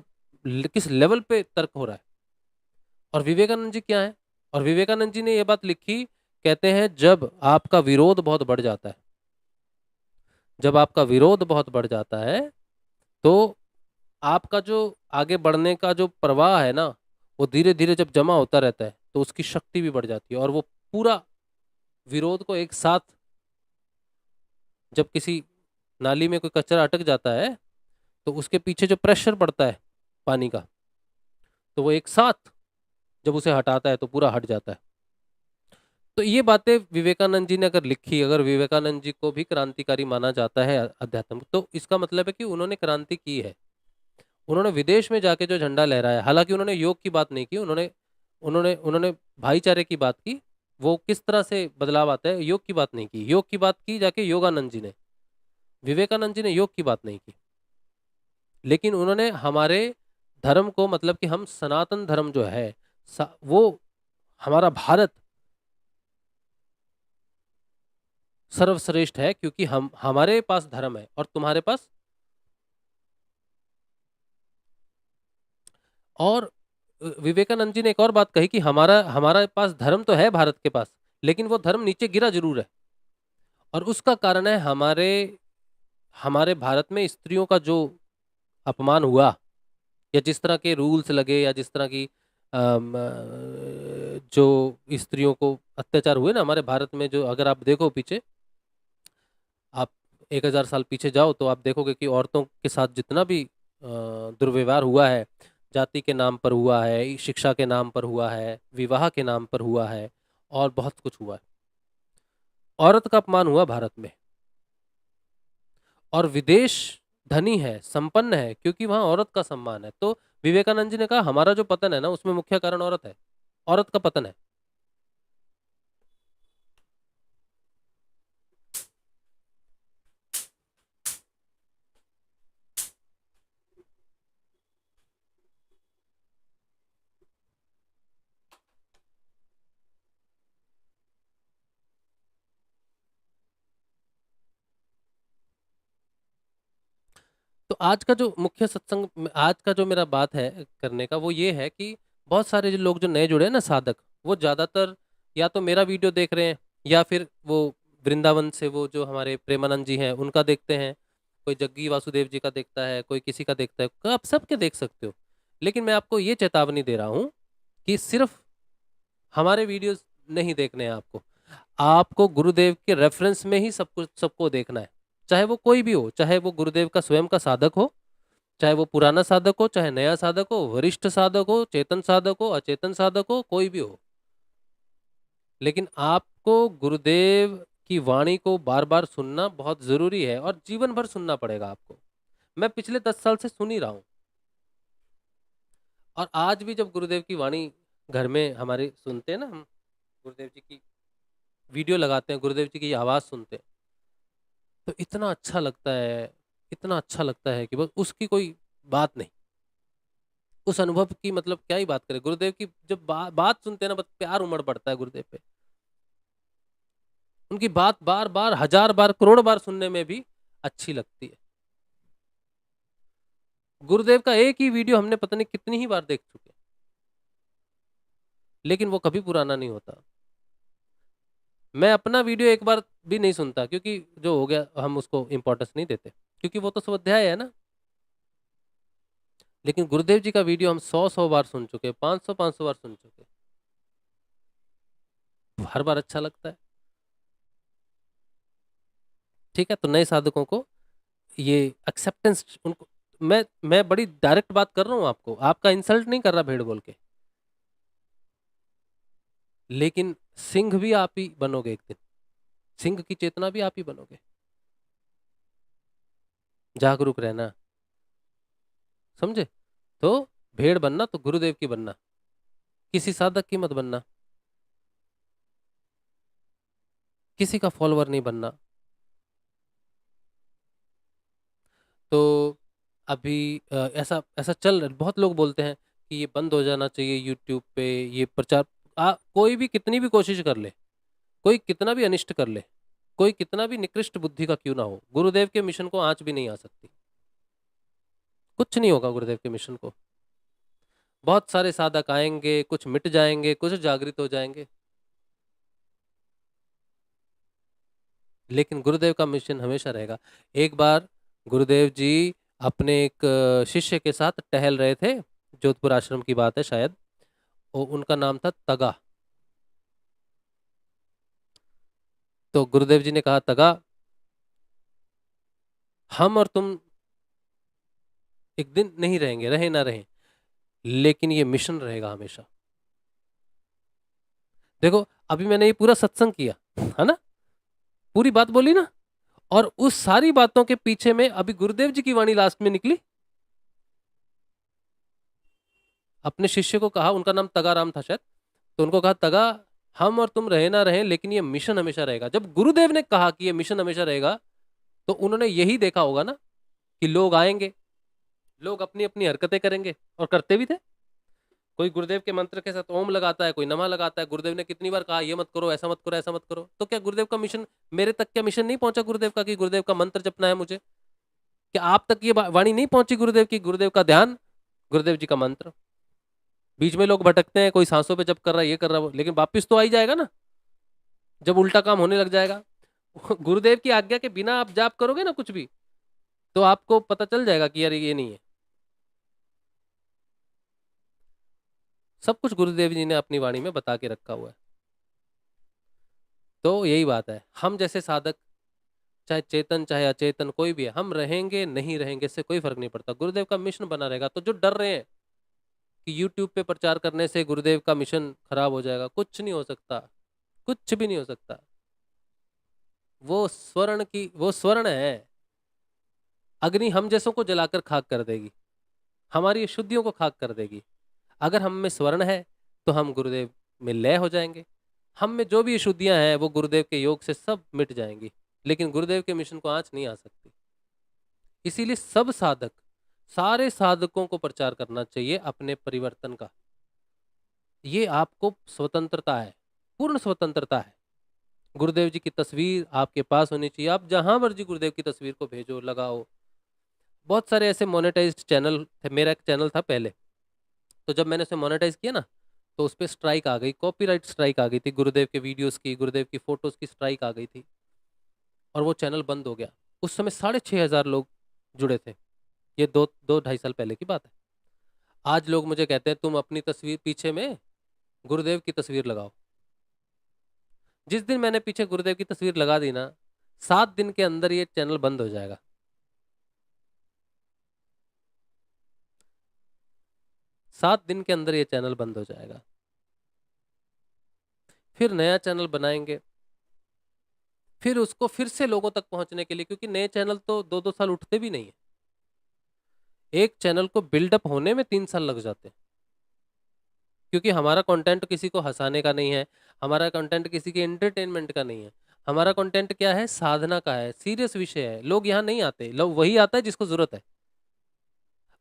किस लेवल पे तर्क हो रहा है। और विवेकानंद जी क्या है, और विवेकानंद जी ने ये बात लिखी, कहते हैं जब आपका विरोध बहुत बढ़ जाता है, जब आपका विरोध बहुत बढ़ जाता है, तो आपका जो आगे बढ़ने का जो प्रवाह है ना, वो धीरे धीरे जब जमा होता रहता है तो उसकी शक्ति भी बढ़ जाती है। और वो पूरा विरोध को एक साथ, जब किसी नाली में कोई कचरा अटक जाता है तो उसके पीछे जो प्रेशर पड़ता है पानी का, तो वो एक साथ जब उसे हटाता है तो पूरा हट जाता है। तो ये बातें विवेकानंद जी ने अगर लिखी, अगर विवेकानंद जी को भी क्रांतिकारी माना जाता है अध्यात्म, तो इसका मतलब है कि उन्होंने क्रांति की है। उन्होंने विदेश में जाके जो झंडा लहराया, हालांकि उन्होंने योग की बात नहीं की, उन्होंने उन्होंने उन्होंने भाईचारे की बात की। वो किस तरह से बदलाव आता है, योग की बात नहीं की। योग की बात की जाके योगानंद जी ने, विवेकानंद जी ने योग की बात नहीं की। लेकिन उन्होंने हमारे धर्म को, मतलब कि हम सनातन धर्म जो है, वो हमारा भारत सर्वश्रेष्ठ है, क्योंकि हम हमारे पास धर्म है और तुम्हारे पास। और विवेकानंद जी ने एक और बात कही कि हमारा हमारे पास धर्म तो है भारत के पास, लेकिन वो धर्म नीचे गिरा जरूर है। और उसका कारण है हमारे हमारे भारत में स्त्रियों का जो अपमान हुआ, या जिस तरह के रूल्स लगे, या जिस तरह की जो स्त्रियों को अत्याचार हुए ना हमारे भारत में, जो अगर आप देखो पीछे, आप 1000 साल पीछे जाओ तो आप देखोगे कि औरतों के साथ जितना भी दुर्व्यवहार हुआ है, जाति के नाम पर हुआ है, शिक्षा के नाम पर हुआ है, विवाह के नाम पर हुआ है, और बहुत कुछ हुआ है। औरत का अपमान हुआ भारत में। और विदेश धनी है, संपन्न है, क्योंकि वहां औरत का सम्मान है। तो विवेकानंद जी ने कहा हमारा जो पतन है ना, उसमें मुख्य कारण औरत है, औरत का पतन है। तो आज का जो मुख्य सत्संग, आज का जो मेरा बात है करने का, वो ये है कि बहुत सारे जो लोग जो नए जुड़े हैं ना साधक, वो ज़्यादातर या तो मेरा वीडियो देख रहे हैं, या फिर वो वृंदावन से वो जो हमारे प्रेमानंद जी हैं उनका देखते हैं, कोई जग्गी वासुदेव जी का देखता है, कोई किसी का देखता है, आप सबके देख सकते हो। लेकिन मैं आपको ये चेतावनी दे रहा हूँ कि सिर्फ हमारे वीडियोस नहीं देखने हैं आपको, आपको गुरुदेव के रेफरेंस में ही सब कुछ सबको देखना है। चाहे वो कोई भी हो, चाहे वो गुरुदेव का स्वयं का साधक हो, चाहे वो पुराना साधक हो, चाहे नया साधक हो, वरिष्ठ साधक हो, चेतन साधक हो, अचेतन साधक हो, कोई भी हो, लेकिन आपको गुरुदेव की वाणी को बार बार सुनना बहुत जरूरी है और जीवन भर सुनना पड़ेगा आपको। मैं पिछले 10 साल से सुन ही रहा हूँ, और आज भी जब गुरुदेव की वाणी घर में हमारे सुनते हैं ना, हम गुरुदेव जी की वीडियो लगाते हैं, गुरुदेव जी की आवाज़ सुनते हैं, तो इतना अच्छा लगता है, इतना अच्छा लगता है कि बस उसकी कोई बात नहीं। उस अनुभव की मतलब क्या ही बात करें, गुरुदेव की जब बात सुनते हैं ना, बस प्यार उमड़ पड़ता है गुरुदेव पे। उनकी बात बार बार, हजार बार, करोड़ बार सुनने में भी अच्छी लगती है। गुरुदेव का एक ही वीडियो हमने पता नहीं कितनी ही बार देख चुके हैं, लेकिन वो कभी पुराना नहीं होता। मैं अपना वीडियो एक बार भी नहीं सुनता, क्योंकि जो हो गया हम उसको इम्पोर्टेंस नहीं देते, क्योंकि वो तो स्वाध्याय है ना। लेकिन गुरुदेव जी का वीडियो हम 100 बार सुन चुके, 500 बार सुन चुके, हर बार अच्छा लगता है। ठीक है, तो नए साधकों को ये एक्सेप्टेंस, उनको मैं बड़ी डायरेक्ट बात कर रहा हूँ, आपको, आपका इंसल्ट नहीं कर रहा भेड़ बोल के, लेकिन सिंह भी आप ही बनोगे एक दिन, सिंह की चेतना भी आप ही बनोगे। जागरूक रहना, समझे? तो भेड़ बनना तो गुरुदेव की बनना, किसी साधक की मत बनना, किसी का फॉलोअर नहीं बनना। तो अभी ऐसा ऐसा चल रहा है, बहुत लोग बोलते हैं कि ये बंद हो जाना चाहिए यूट्यूब पे, ये प्रचार। कोई भी कितनी भी कोशिश कर ले, कोई कितना भी अनिष्ट कर ले, कोई कितना भी निकृष्ट बुद्धि का क्यों ना हो, गुरुदेव के मिशन को आंच भी नहीं आ सकती। कुछ नहीं होगा गुरुदेव के मिशन को। बहुत सारे साधक आएंगे, कुछ मिट जाएंगे, कुछ जागृत हो जाएंगे, लेकिन गुरुदेव का मिशन हमेशा रहेगा। एक बार गुरुदेव जी अपने एक शिष्य के साथ टहल रहे थे, जोधपुर आश्रम की बात है शायद, और उनका नाम था तगा। तो गुरुदेव जी ने कहा, तगा, हम और तुम एक दिन नहीं रहेंगे, रहे ना रहे, लेकिन ये मिशन रहेगा हमेशा। देखो, अभी मैंने ये पूरा सत्संग किया है ना, पूरी बात बोली ना, और उस सारी बातों के पीछे में अभी गुरुदेव जी की वाणी लास्ट में निकली। अपने शिष्य को कहा, उनका नाम तगाराम था शायद, तो उनको कहा, तगा, हम और तुम रहे ना रहे, लेकिन ये मिशन हमेशा रहेगा। जब गुरुदेव ने कहा कि ये मिशन हमेशा रहेगा, तो उन्होंने यही देखा होगा ना कि लोग आएंगे, लोग अपनी अपनी हरकतें करेंगे, और करते भी थे। कोई गुरुदेव के मंत्र के साथ ओम लगाता है, कोई नमा लगाता है। गुरुदेव ने कितनी बार कहा, ये मत करो, ऐसा मत करो, ऐसा मत करो। तो क्या गुरुदेव का मिशन, मेरे तक क्या मिशन नहीं पहुंचा गुरुदेव का कि गुरुदेव का मंत्र जपना है मुझे? क्या आप तक ये वाणी नहीं पहुंची गुरुदेव की, गुरुदेव का ध्यान, गुरुदेव जी का मंत्र? बीच में लोग भटकते हैं, कोई सांसों पे जप कर रहा है, ये कर रहा है, लेकिन वापिस तो आ ही जाएगा ना जब उल्टा काम होने लग जाएगा। गुरुदेव की आज्ञा के बिना आप जाप करोगे ना कुछ भी, तो आपको पता चल जाएगा कि यार ये नहीं है। सब कुछ गुरुदेव जी ने अपनी वाणी में बता के रखा हुआ है। तो यही बात है, हम जैसे साधक, चाहे चेतन चाहे अचेतन कोई भी है, हम रहेंगे नहीं रहेंगे इससे कोई फर्क नहीं पड़ता, गुरुदेव का मिशन बना रहेगा। तो जो डर रहे हैं कि यूट्यूब पे प्रचार करने से गुरुदेव का मिशन खराब हो जाएगा, कुछ नहीं हो सकता, कुछ भी नहीं हो सकता। वो स्वर्ण है, अग्नि हम जैसों को जलाकर खाक कर देगी, हमारी शुद्धियों को खाक कर देगी। अगर हम में स्वर्ण है तो हम गुरुदेव में लय हो जाएंगे, हम में जो भी अशुद्धियां हैं वो गुरुदेव के योग से सब मिट जाएंगी, लेकिन गुरुदेव के मिशन को आंच नहीं आ सकती। इसीलिए सब साधक, सारे साधकों को प्रचार करना चाहिए अपने परिवर्तन का। ये आपको स्वतंत्रता है, पूर्ण स्वतंत्रता है। गुरुदेव जी की तस्वीर आपके पास होनी चाहिए, आप जहां मर्जी गुरुदेव की तस्वीर को भेजो, लगाओ, बहुत सारे ऐसे मोनेटाइज्ड चैनल थे, मेरा एक चैनल था पहले, तो जब मैंने उसे मोनेटाइज किया ना, तो उस पर स्ट्राइक आ गई, कॉपीराइट स्ट्राइक आ गई थी, गुरुदेव के वीडियोस की, गुरुदेव की फोटोज की स्ट्राइक आ गई थी, और वो चैनल बंद हो गया। उस समय 6,500 लोग जुड़े थे। ये दो 2.5 साल पहले की बात है। आज लोग मुझे कहते हैं तुम अपनी तस्वीर पीछे में गुरुदेव की तस्वीर लगाओ। जिस दिन मैंने पीछे गुरुदेव की तस्वीर लगा दी ना, 7 दिन के अंदर ये चैनल बंद हो जाएगा। 7 दिन के अंदर ये चैनल बंद हो जाएगा। फिर नया चैनल बनाएंगे, फिर उसको फिर से लोगों तक पहुंचने के लिए, क्योंकि नए चैनल तो 2-2 साल उठते भी नहीं है। एक चैनल को बिल्डअप होने में 3 साल लग जाते हैं, क्योंकि हमारा कंटेंट किसी को हंसाने का नहीं है, हमारा कंटेंट किसी के एंटरटेनमेंट का नहीं है। हमारा कंटेंट क्या है? साधना का है, सीरियस विषय है। लोग यहाँ नहीं आते, लोग वही आता है जिसको जरूरत है।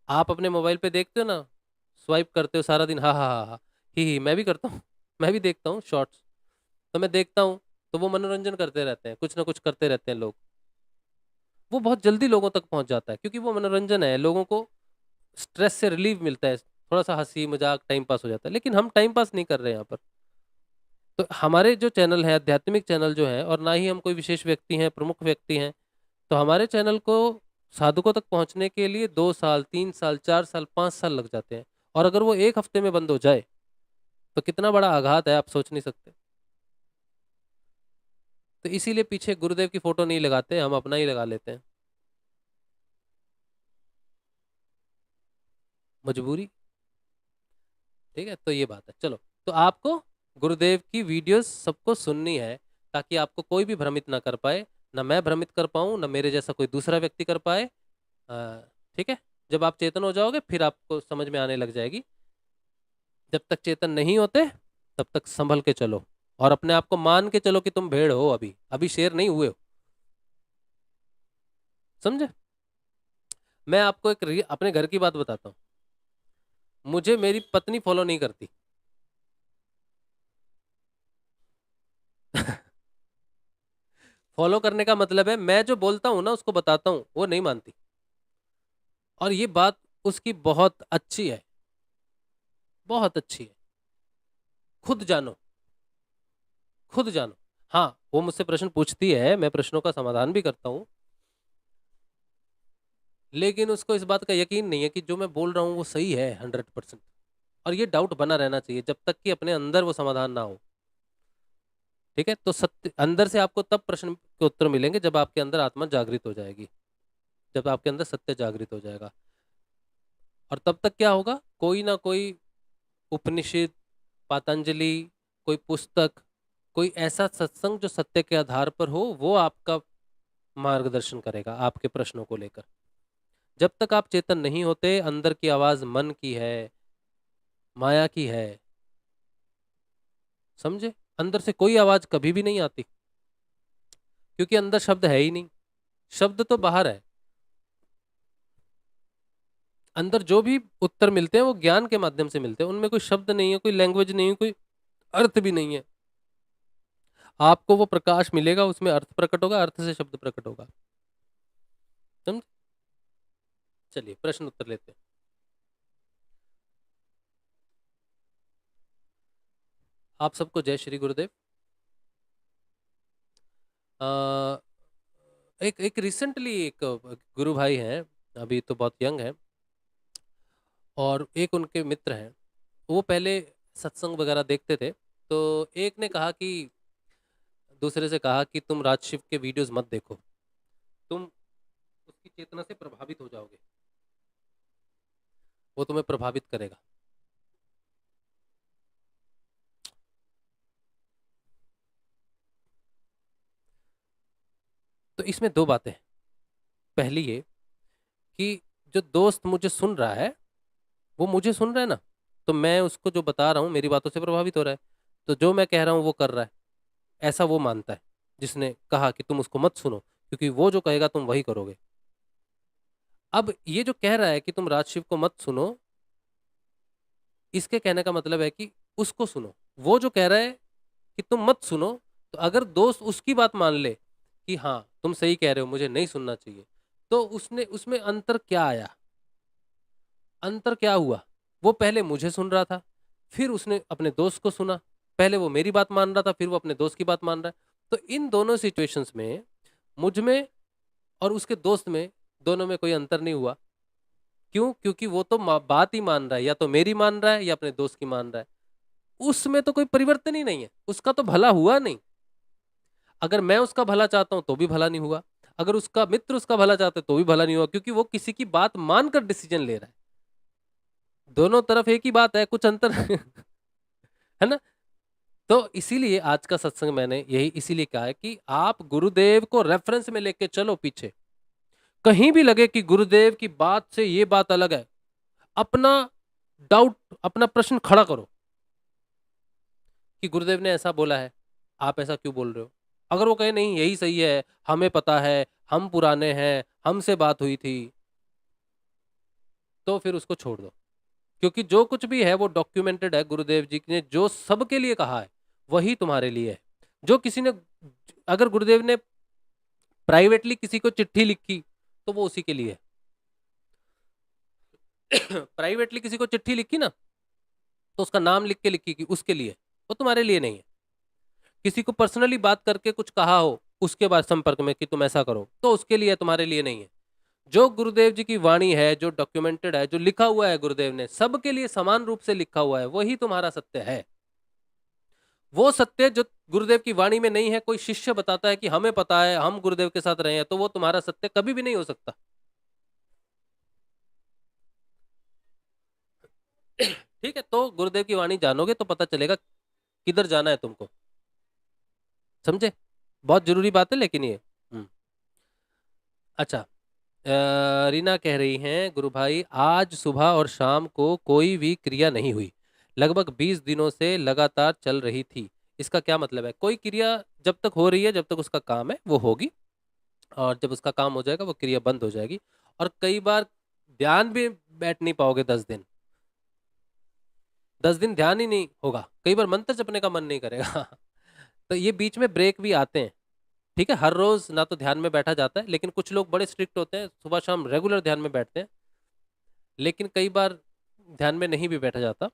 आप अपने मोबाइल पे देखते हो ना, स्वाइप करते हो सारा दिन, हा हा हा हा, ही मैं भी करता हूँ। मैं भी देखता हूँ शॉर्ट्स, तो मैं देखता हूँ, तो वो मनोरंजन करते रहते हैं, कुछ ना कुछ करते रहते हैं लोग। वो बहुत जल्दी लोगों तक पहुंच जाता है, क्योंकि वो मनोरंजन है। लोगों को स्ट्रेस से रिलीफ मिलता है, थोड़ा सा हंसी मजाक टाइम पास हो जाता है। लेकिन हम टाइम पास नहीं कर रहे हैं यहाँ पर। तो हमारे जो चैनल है, आध्यात्मिक चैनल जो है, और ना ही हम कोई विशेष व्यक्ति हैं, प्रमुख व्यक्ति हैं, तो हमारे चैनल को साधुकों तक पहुंचने के लिए 2 साल, 3 साल, 4 साल, 5 साल लग जाते हैं। और अगर वो एक हफ्ते में बंद हो जाए तो कितना बड़ा आघात है, आप सोच नहीं सकते। तो इसीलिए पीछे गुरुदेव की फोटो नहीं लगाते, हम अपना ही लगा लेते हैं। मजबूरी। ठीक है, तो ये बात है। चलो, तो आपको गुरुदेव की वीडियोस सबको सुननी है, ताकि आपको कोई भी भ्रमित ना कर पाए, ना मैं भ्रमित कर पाऊं, ना मेरे जैसा कोई दूसरा व्यक्ति कर पाए। ठीक है। जब आप चेतन हो जाओगे फिर आपको समझ में आने लग जाएगी। जब तक चेतन नहीं होते तब तक संभल के चलो, और अपने आप को मान के चलो कि तुम भेड़ हो, अभी अभी शेर नहीं हुए हो। समझे? मैं आपको एक अपने घर की बात बताता हूँ। मुझे मेरी पत्नी फॉलो नहीं करती। फॉलो करने का मतलब है मैं जो बोलता हूँ ना उसको बताता हूँ, वो नहीं मानती। और ये बात उसकी बहुत अच्छी है, बहुत अच्छी है। खुद जानो, खुद जानो। हाँ, वो मुझसे प्रश्न पूछती है, मैं प्रश्नों का समाधान भी करता हूँ, लेकिन उसको इस बात का यकीन नहीं है कि जो मैं बोल रहा हूँ वो सही है 100%। और ये डाउट बना रहना चाहिए जब तक कि अपने अंदर वो समाधान ना हो। ठीक है, तो सत्य अंदर से आपको तब प्रश्न के उत्तर मिलेंगे जब आपके अंदर आत्मा जागृत हो जाएगी, जब आपके अंदर सत्य जागृत हो जाएगा। और तब तक क्या होगा? कोई ना कोई उपनिषद, पातंजलि, कोई पुस्तक, कोई ऐसा सत्संग जो सत्य के आधार पर हो, वो आपका मार्गदर्शन करेगा आपके प्रश्नों को लेकर। जब तक आप चेतन नहीं होते, अंदर की आवाज मन की है, माया की है। समझे? अंदर से कोई आवाज कभी भी नहीं आती, क्योंकि अंदर शब्द है ही नहीं। शब्द तो बाहर है। अंदर जो भी उत्तर मिलते हैं वो ज्ञान के माध्यम से मिलते हैं, उनमें कोई शब्द नहीं है, कोई लैंग्वेज नहीं है, कोई अर्थ भी नहीं है। आपको वो प्रकाश मिलेगा, उसमें अर्थ प्रकट होगा, अर्थ से शब्द प्रकट होगा। समझ? चलिए प्रश्न उत्तर लेते हैं। आप सबको जय श्री गुरुदेव। अ, एक एक रिसेंटली एक गुरु भाई हैं, अभी तो बहुत यंग है, और एक उनके मित्र हैं। वो पहले सत्संग वगैरह देखते थे, तो एक ने कहा कि, दूसरे से कहा कि तुम राजशिव के वीडियोस मत देखो, तुम उसकी चेतना से प्रभावित हो जाओगे, वो तुम्हें प्रभावित करेगा। तो इसमें दो बातें हैं। पहली ये कि जो दोस्त मुझे सुन रहा है, वो मुझे सुन रहा है ना, तो मैं उसको जो बता रहा हूँ मेरी बातों से प्रभावित हो रहा है, तो जो मैं कह रहा हूँ वो कर रहा है, ऐसा वो मानता है जिसने कहा कि तुम उसको मत सुनो, क्योंकि वो जो कहेगा तुम वही करोगे। अब ये जो कह रहा है कि तुम राजशिव को मत सुनो, इसके कहने का मतलब है कि उसको सुनो। वो जो कह रहा है कि तुम मत सुनो, तो अगर दोस्त उसकी बात मान ले कि हाँ तुम सही कह रहे हो, मुझे नहीं सुनना चाहिए, तो उसने उसमें अंतर क्या आया, अंतर क्या हुआ? वो पहले मुझे सुन रहा था, फिर उसने अपने दोस्त को सुना। पहले वो मेरी बात मान रहा था, फिर वो अपने दोस्त की बात मान रहा है। तो इन दोनों सिचुएशंस में मुझ में और उसके दोस्त में, दोनों में कोई अंतर नहीं हुआ। क्यों? क्योंकि वो तो बात ही मान रहा है, या तो मेरी मान रहा है या अपने दोस्त की मान रहा है। उसमें तो कोई परिवर्तन ही नहीं है, उसका तो भला हुआ नहीं। अगर मैं उसका भला चाहता हूं तो भी भला नहीं हुआ, अगर उसका मित्र उसका भला चाहता है तो भी भला नहीं हुआ, क्योंकि वो किसी की बात मानकर डिसीजन ले रहा है। दोनों तरफ एक ही बात है, कुछ अंतर है ना? तो इसीलिए आज का सत्संग मैंने यही इसीलिए कहा है कि आप गुरुदेव को रेफरेंस में लेके चलो पीछे। कहीं भी लगे कि गुरुदेव की बात से ये बात अलग है, अपना डाउट, अपना प्रश्न खड़ा करो कि गुरुदेव ने ऐसा बोला है, आप ऐसा क्यों बोल रहे हो? अगर वो कहे नहीं यही सही है, हमें पता है, हम पुराने हैं, हमसे बात हुई थी, तो फिर उसको छोड़ दो। क्योंकि जो कुछ भी है वो डॉक्यूमेंटेड है, गुरुदेव जी ने जो सबके लिए कहा है वही तुम्हारे लिए है। जो किसी ने, अगर गुरुदेव ने प्राइवेटली किसी को चिट्ठी लिखी तो वो उसी के लिए है। प्राइवेटली किसी को चिट्ठी लिखी ना, तो उसका नाम लिख के लिखी कि उसके लिए, वो तुम्हारे लिए नहीं है। किसी को पर्सनली बात करके कुछ कहा हो उसके बाद संपर्क में कि तुम ऐसा करो, तो उसके लिए, तुम्हारे लिए नहीं है। जो गुरुदेव जी की वाणी है, जो डॉक्यूमेंटेड है, जो लिखा हुआ है गुरुदेव ने, सबके लिए समान रूप से लिखा हुआ है, वही तुम्हारा सत्य है। वो सत्य जो गुरुदेव की वाणी में नहीं है, कोई शिष्य बताता है कि हमें पता है, हम गुरुदेव के साथ रहे हैं, तो वो तुम्हारा सत्य कभी भी नहीं हो सकता। ठीक है, तो गुरुदेव की वाणी जानोगे तो पता चलेगा किधर जाना है तुमको। समझे? बहुत जरूरी बात है लेकिन ये। अच्छा, रीना कह रही हैं, गुरु भाई आज सुबह और शाम को कोई भी क्रिया नहीं हुई, लगभग 20 दिनों से लगातार चल रही थी, इसका क्या मतलब है? कोई क्रिया जब तक हो रही है, जब तक उसका काम है वो होगी, और जब उसका काम हो जाएगा वो क्रिया बंद हो जाएगी। और कई बार ध्यान भी बैठ नहीं पाओगे 10 दिन, 10 दिन ध्यान ही नहीं होगा, कई बार मंत्र जपने का मन नहीं करेगा। तो ये बीच में ब्रेक भी आते हैं। ठीक है, हर रोज ना तो ध्यान में बैठा जाता है, लेकिन कुछ लोग बड़े स्ट्रिक्ट होते हैं, सुबह शाम रेगुलर ध्यान में बैठते हैं, लेकिन कई बार ध्यान में नहीं भी बैठा जाता,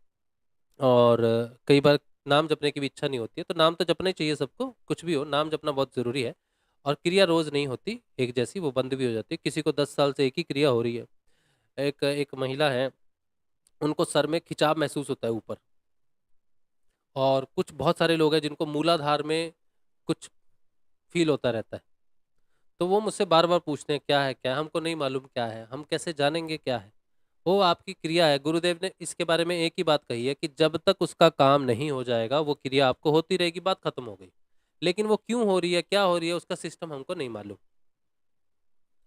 और कई बार नाम जपने की भी इच्छा नहीं होती है। तो नाम तो जपना ही चाहिए सबको, कुछ भी हो नाम जपना बहुत जरूरी है। और क्रिया रोज नहीं होती एक जैसी, वो बंद भी हो जाती है। किसी को 10 साल से एक ही क्रिया हो रही है, एक एक महिला है, उनको सर में खिंचाव महसूस होता है ऊपर, और कुछ बहुत सारे लोग हैं जिनको मूलाधार में कुछ फील होता रहता है। तो वो मुझसे बार बार पूछते हैं क्या है, क्या है? हमको नहीं मालूम क्या है, हम कैसे जानेंगे क्या है? वो आपकी क्रिया है। गुरुदेव ने इसके बारे में एक ही बात कही है कि जब तक उसका काम नहीं हो जाएगा वो क्रिया आपको होती रहेगी, बात खत्म हो गई। लेकिन वो क्यों हो रही है, क्या हो रही है, उसका सिस्टम हमको नहीं मालूम।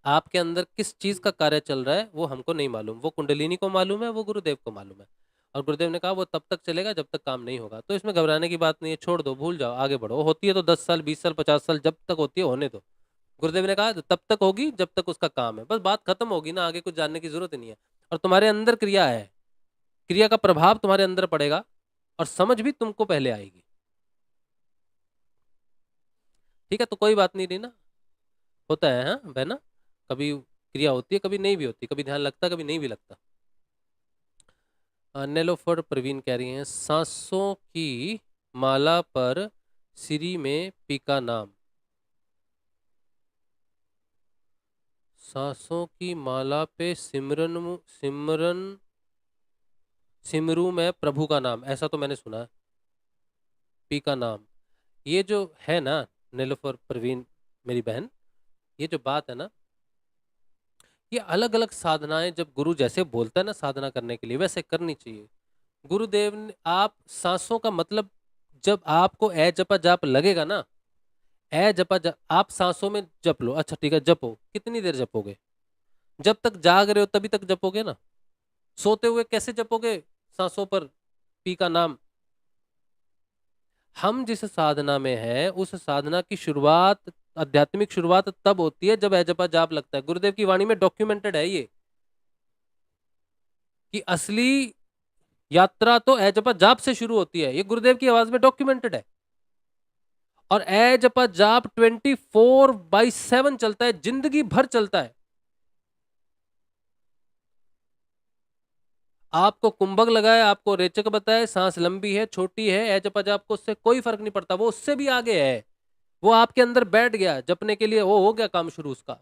आपके अंदर किस चीज का कार्य चल रहा है वो हमको नहीं मालूम, वो कुंडलिनी को मालूम है, वो गुरुदेव को मालूम है। और गुरुदेव ने कहा वो तब तक चलेगा जब तक काम नहीं होगा। तो इसमें घबराने की बात नहीं है, छोड़ दो, भूल जाओ, आगे बढ़ो। होती है तो 10 साल, 20 साल, 50 साल, जब तक होती है होने दो। गुरुदेव ने कहा तब तक होगी जब तक उसका काम है, बस बात खत्म होगी ना, आगे कुछ जानने की जरूरत ही नहीं है। और तुम्हारे अंदर क्रिया है, क्रिया का प्रभाव तुम्हारे अंदर पड़ेगा, और समझ भी तुमको पहले आएगी। ठीक है, तो कोई बात नहीं, रही ना, होता है, हाँ बहना, कभी क्रिया होती है, कभी नहीं भी होती, कभी ध्यान लगता, कभी नहीं भी लगता। नेलोफर प्रवीण कह रही हैं, सांसों की माला पर सिरी में पीका नाम, सांसों की माला पे सिमरन, सिमरन, सिमरू में प्रभु का नाम, ऐसा तो मैंने सुना है, पी का नाम। ये जो है ना नीलोफर प्रवीण मेरी बहन, ये जो बात है ना, ये अलग अलग साधनाएं जब गुरु जैसे बोलता है ना साधना करने के लिए, वैसे करनी चाहिए। गुरुदेव ने, आप सांसों का मतलब, जब आपको ए जपा जाप लगेगा ना, ए जपा जाप आप सांसों में जप लो। अच्छा ठीक है, जपो, कितनी देर जपोगे? जब तक जाग रहे हो तभी तक जपोगे ना, सोते हुए कैसे जपोगे सांसों पर पी का नाम? हम जिस साधना में है उस साधना की शुरुआत, आध्यात्मिक शुरुआत तब होती है जब एजपा जाप लगता है। गुरुदेव की वाणी में डॉक्यूमेंटेड है ये कि असली यात्रा तो एजपा जाप से शुरू होती है, ये गुरुदेव की आवाज में डॉक्यूमेंटेड है। और एजपा जाप 24/7 चलता है, जिंदगी भर चलता है। आपको कुंभक लगाए, आपको रेचक बताए, सांस लंबी है छोटी है, जप आपको उससे कोई फर्क नहीं पड़ता, वो उससे भी आगे है, वो आपके अंदर बैठ गया जपने के लिए, वो हो गया काम शुरू उसका।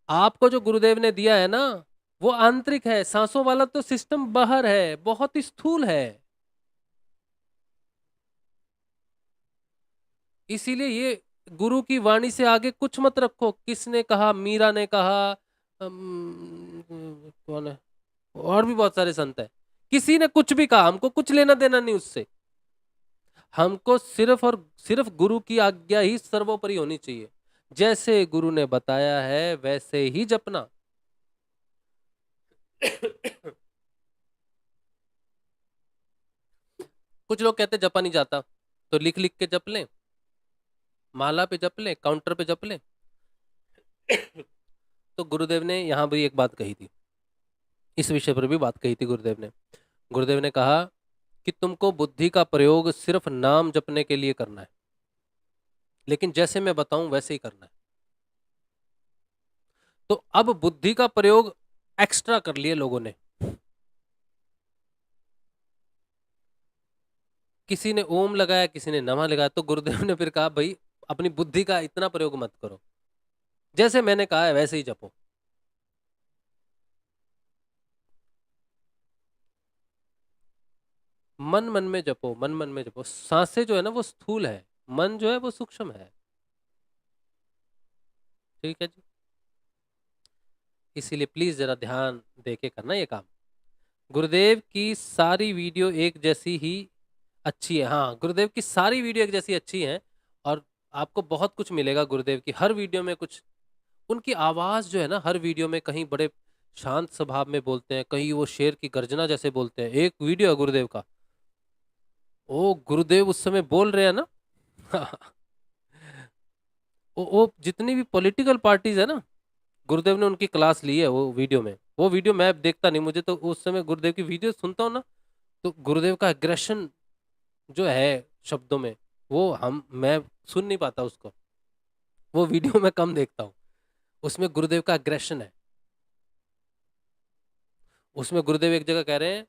आपको जो गुरुदेव ने दिया है ना, वो आंतरिक है, सांसों वाला तो सिस्टम बाहर है, बहुत ही स्थूल है। इसीलिए ये गुरु की वाणी से आगे कुछ मत रखो। किसने कहा, मीरा ने कहा, कौन है, और भी बहुत सारे संत है, किसी ने कुछ भी कहा, हमको कुछ लेना देना नहीं उससे। हमको सिर्फ और सिर्फ गुरु की आज्ञा ही सर्वोपरि होनी चाहिए। जैसे गुरु ने बताया है वैसे ही जपना। कुछ लोग कहते जपा नहीं जाता, तो लिख लिख के जप लें, माला पे जप लें, काउंटर पे जप लें। तो गुरुदेव ने यहाँ भी एक बात कही थी, इस विषय पर भी बात कही थी गुरुदेव ने। गुरुदेव ने कहा कि तुमको बुद्धि का प्रयोग सिर्फ नाम जपने के लिए करना है, लेकिन जैसे मैं बताऊं वैसे ही करना है। तो अब बुद्धि का प्रयोग एक्स्ट्रा कर लिए लोगों ने, किसी ने ओम लगाया, किसी ने नमः लगाया, तो गुरुदेव ने फिर कहा भाई अपनी बुद्धि का इतना प्रयोग मत करो, जैसे मैंने कहा है वैसे ही जपो। मन मन में जपो, मन मन में जपो। सांसें जो है ना वो स्थूल है, मन जो है वो सूक्ष्म है। ठीक है जी, इसीलिए प्लीज जरा ध्यान देके करना ये काम। गुरुदेव की सारी वीडियो एक जैसी ही अच्छी है, हाँ गुरुदेव की सारी वीडियो एक जैसी अच्छी है, और आपको बहुत कुछ मिलेगा गुरुदेव की हर वीडियो में। कुछ उनकी आवाज जो है ना, हर वीडियो में कहीं बड़े शांत स्वभाव में बोलते हैं, कहीं वो शेर की गर्जना जैसे बोलते हैं। एक वीडियो है गुरुदेव का, ओ गुरुदेव उस समय बोल रहे हैं ना, वो जितनी भी पॉलिटिकल पार्टीज है ना, गुरुदेव ने उनकी क्लास ली है वो वीडियो में। वो वीडियो मैं देखता नहीं, मुझे तो उस समय गुरुदेव की वीडियो सुनता हूँ ना, तो गुरुदेव का एग्रेशन जो है शब्दों में, वो हम मैं सुन नहीं पाता उसको, वो वीडियो में कम देखता हूँ। उसमें गुरुदेव का एग्रेशन है। उसमें गुरुदेव एक जगह कह रहे हैं,